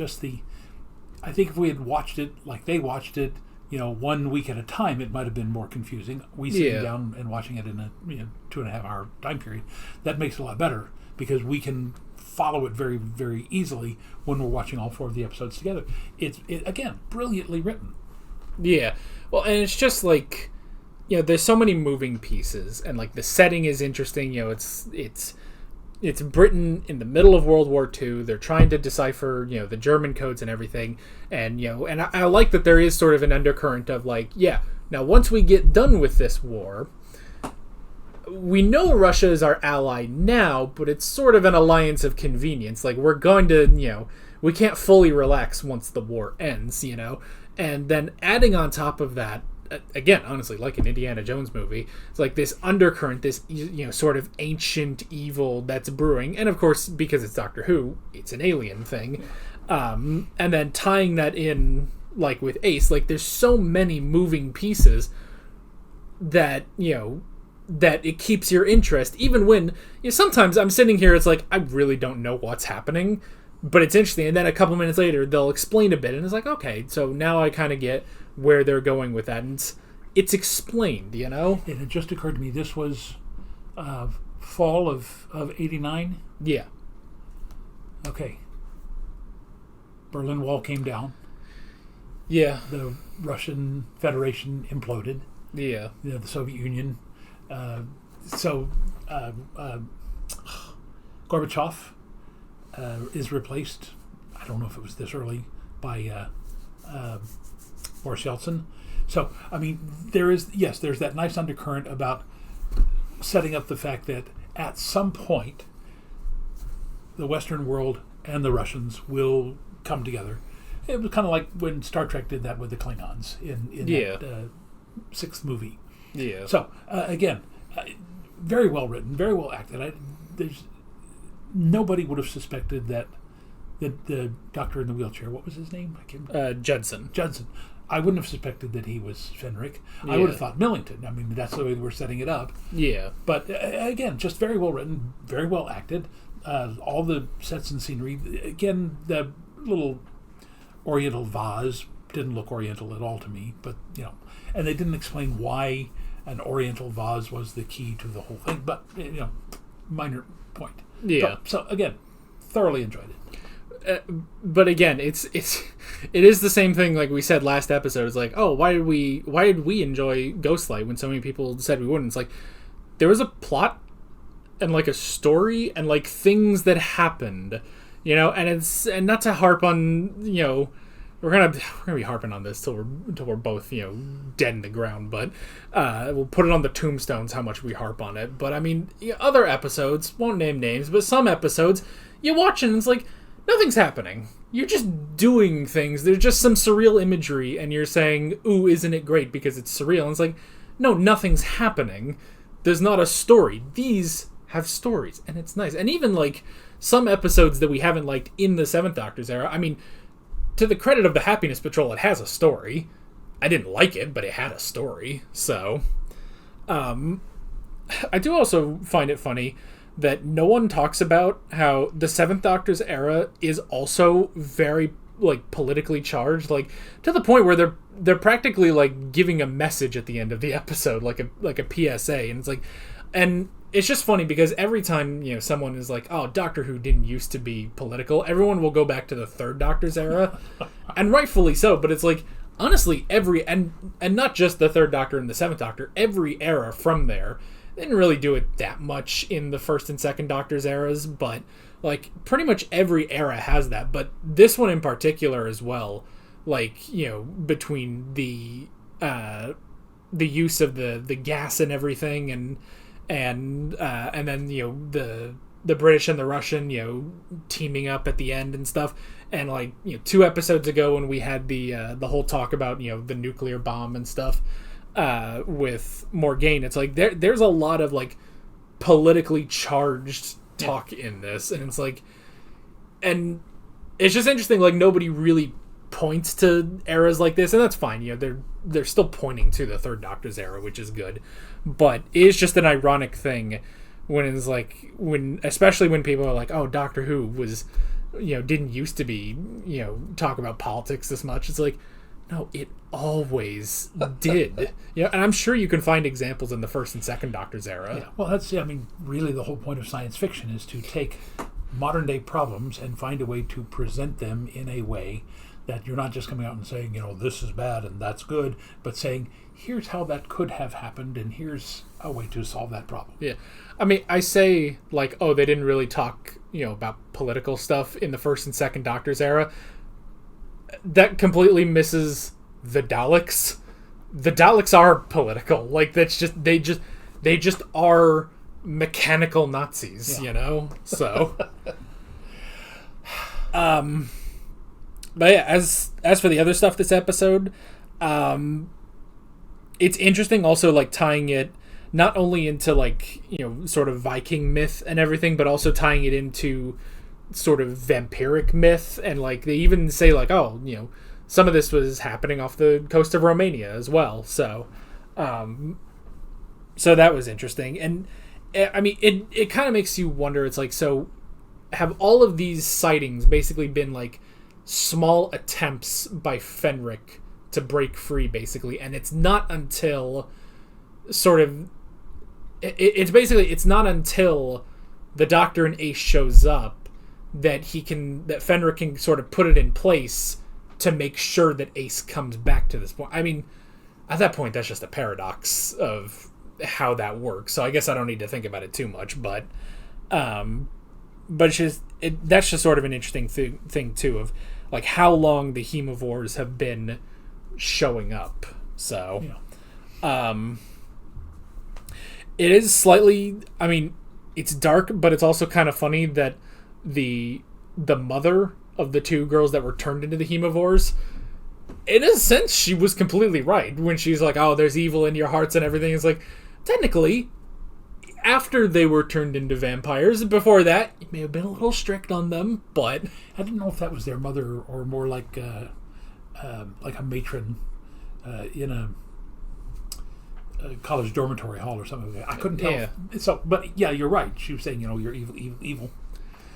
I think if we had watched it like they watched it, 1 week at a time, it might have been more confusing. We sitting down and watching it in a 2.5 hour time period, that makes it a lot better because we can follow it very, very easily when we're watching all 4 of the episodes together. It again, brilliantly written. Yeah. Well, and it's just like, there's so many moving pieces, and like the setting is interesting. It's Britain in the middle of World War II. They're trying to decipher, the German codes and everything. And, and I like that there is sort of an undercurrent of like, now once we get done with this war, we know Russia is our ally now, but it's sort of an alliance of convenience. Like, we're going to, we can't fully relax once the war ends, And then adding on top of that, again, honestly, like an Indiana Jones movie, it's like this undercurrent, this, sort of ancient evil that's brewing. And of course, because it's Doctor Who, it's an alien thing. And then tying that in, like with Ace, like there's so many moving pieces that, that it keeps your interest, even when, sometimes I'm sitting here, it's like, I really don't know what's happening, but it's interesting. And then a couple minutes later, they'll explain a bit, and it's like, okay, so now I kind of get where they're going with that, and it's explained, And it just occurred to me, this was fall of 89? Yeah. Okay. Berlin Wall came down. Yeah. The Russian Federation imploded. Yeah. The Soviet Union. Gorbachev is replaced, I don't know if it was this early, by Boris Yeltsin. So, I mean, there's that nice undercurrent about setting up the fact that at some point the Western world and the Russians will come together. It was kind of like when Star Trek did that with the Klingons in that 6th movie. Yeah. So, again, very well written, very well acted. There's nobody would have suspected that the doctor in the wheelchair, what was his name? Judson. I wouldn't have suspected that he was Fenric. Yeah. I would have thought Millington. I mean, that's the way we're setting it up. Yeah. But again, just very well written, very well acted. All the sets and scenery. Again, the little Oriental vase didn't look Oriental at all to me. But, and they didn't explain why an Oriental vase was the key to the whole thing. But, minor point. Yeah. So again, thoroughly enjoyed it. But again, it is the same thing like we said last episode. It's like, oh, why did we enjoy Ghostlight when so many people said we wouldn't? It's like there was a plot and like a story and like things that happened, and not to harp on, we're gonna be harping on this till we're both dead in the ground, but we'll put it on the tombstones how much we harp on it. But I mean, other episodes, won't name names, but some episodes you watch and it's like nothing's happening. You're just doing things. There's just some surreal imagery, and you're saying, "Ooh, isn't it great?" because it's surreal. And it's like, no, nothing's happening. There's not a story. These have stories, and it's nice. And even like some episodes that we haven't liked in the 7th Doctor's era. I mean, to the credit of the Happiness Patrol, it has a story. I didn't like it, but it had a story. So, I do also find it funny that no one talks about how the 7th Doctor's era is also very like politically charged, like to the point where they're practically like giving a message at the end of the episode, like a PSA, and it's like, and it's just funny because every time someone is like, oh, Doctor Who didn't used to be political, everyone will go back to the 3rd Doctor's era, and rightfully so. But it's like, honestly, every and not just the 3rd Doctor and the 7th Doctor, every era from there. Didn't really do it that much in the 1st and 2nd Doctor's eras, but like pretty much every era has that. But this one in particular as well, like, between the use of the gas and everything, and then the British and the Russian teaming up at the end and stuff. And like 2 episodes ago when we had the whole talk about the nuclear bomb and stuff with Morgaine, it's like there's a lot of like politically charged talk in this, and it's like, and it's just interesting, like nobody really points to eras like this, and that's fine. They're still pointing to the Third Doctor's era, which is good, but it's just an ironic thing when it's like, especially when people are like, oh, Doctor Who was didn't used to be talk about politics this much. It's like, no, it always did. And I'm sure you can find examples in the first and second Doctor's era. Yeah, well, that's, I mean, really the whole point of science fiction is to take modern day problems and find a way to present them in a way that you're not just coming out and saying, this is bad and that's good, but saying, here's how that could have happened and here's a way to solve that problem. Yeah. I mean, I say, like, oh, they didn't really talk, about political stuff in the first and second Doctor's era. That completely misses the Daleks. The Daleks are political. Like, that's just, they just are mechanical Nazis, So, but yeah, as for the other stuff this episode, it's interesting also, like, tying it not only into, like, sort of Viking myth and everything, but also tying it into sort of vampiric myth. And, like, they even say, like, oh, some of this was happening off the coast of Romania as well. So, so that was interesting. And, I mean, it kind of makes you wonder, it's like, so have all of these sightings basically been, like, small attempts by Fenric to break free, basically, and it's not until sort of it's not until the Doctor and Ace shows up that Fenric can sort of put it in place to make sure that Ace comes back to this point. I mean, at that point, that's just a paradox of how that works. So I guess I don't need to think about it too much, but it's just that's just sort of an interesting thing too, of like how long the Hemovores have been showing up. So, it is slightly, I mean, it's dark, but it's also kind of funny that the mother of the 2 girls that were turned into the Hemovores, in a sense, she was completely right when she's like, oh, there's evil in your hearts and everything. It's like, technically, after they were turned into vampires, before that, you may have been a little strict on them, but I didn't know if that was their mother or more like a matron in a college dormitory hall or something. I couldn't tell. Yeah. So, but yeah, you're right. She was saying, you're evil.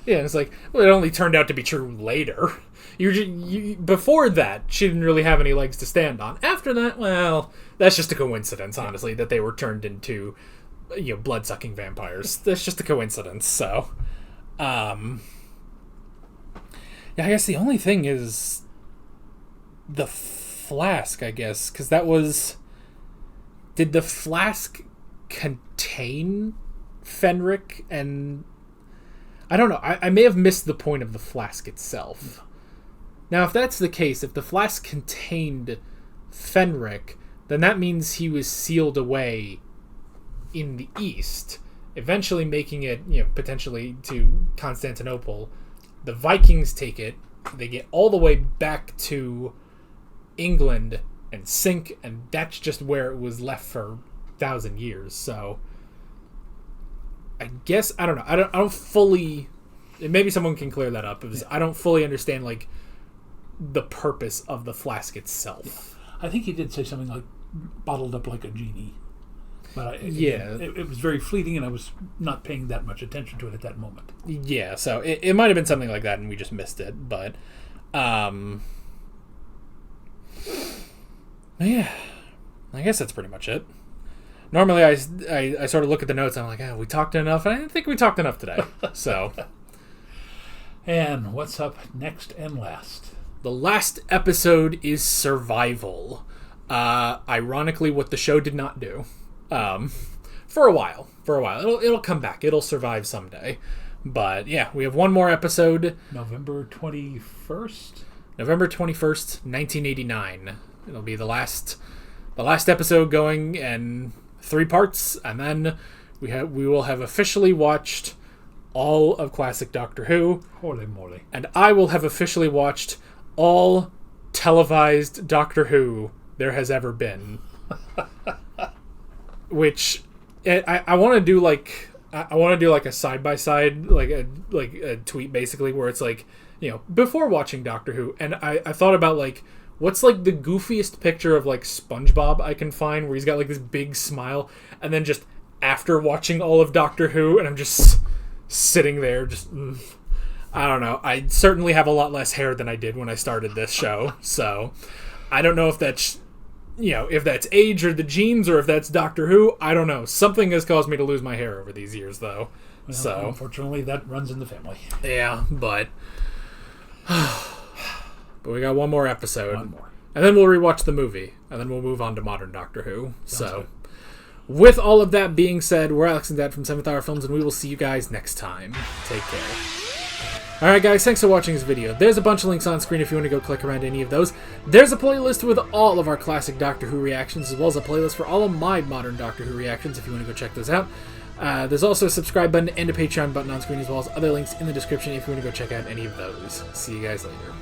Yeah, and it's like, well, it only turned out to be true later. Before that, she didn't really have any legs to stand on. After that, well, that's just a coincidence, honestly, that they were turned into, blood-sucking vampires. That's just a coincidence. So, yeah, I guess the only thing is the flask, I guess, because that was... Did the flask contain Fenric? And I don't know. I may have missed the point of the flask itself. Now, if that's the case, if the flask contained Fenric, then that means he was sealed away in the East, eventually making it, potentially to Constantinople. The Vikings take it. They get all the way back to England and sink, and that's just where it was left for 1,000 years. So I guess I don't know. I don't fully. Maybe someone can clear that up. I don't fully understand like the purpose of the flask itself. I think he did say something like bottled up like a genie, but it was very fleeting, and I was not paying that much attention to it at that moment. Yeah, so it might have been something like that, and we just missed it. But yeah, I guess that's pretty much it. Normally, I sort of look at the notes and I'm like, we talked enough. And I didn't think we talked enough today. So, and what's up next and last? The last episode is Survival. Ironically, what the show did not do. For a while. It'll come back. It'll survive someday. But yeah, we have one more episode. November 21st? November 21st, 1989. It'll be the last episode going in 3 parts, and then we will have officially watched all of classic Doctor Who. Holy moly. And I will have officially watched all televised Doctor Who there has ever been. Which I want to do like a side-by-side, like a tweet basically, where it's like, you know, before watching Doctor Who, and I thought about like, what's like the goofiest picture of like SpongeBob I can find, where he's got like this big smile, and then just after watching all of Doctor Who, and I'm just sitting there, just I don't know. I certainly have a lot less hair than I did when I started this show, so I don't know if that's, you know, if that's age or the genes or if that's Doctor Who. I don't know. Something has caused me to lose my hair over these years, though. Well, so unfortunately, that runs in the family. Yeah, but we got one more episode. One more. And then we'll rewatch the movie, and then we'll move on to modern Doctor Who. Sounds good. With all of that being said, we're Alex and Dad from 7th Hour Films, and we will see you guys next time. Take care. Alright guys, thanks for watching this video. There's a bunch of links on screen if you want to go click around any of those. There's a playlist with all of our classic Doctor Who reactions, as well as a playlist for all of my modern Doctor Who reactions if you want to go check those out. There's also a subscribe button and a Patreon button on screen, as well as other links in the description if you want to go check out any of those. See you guys later.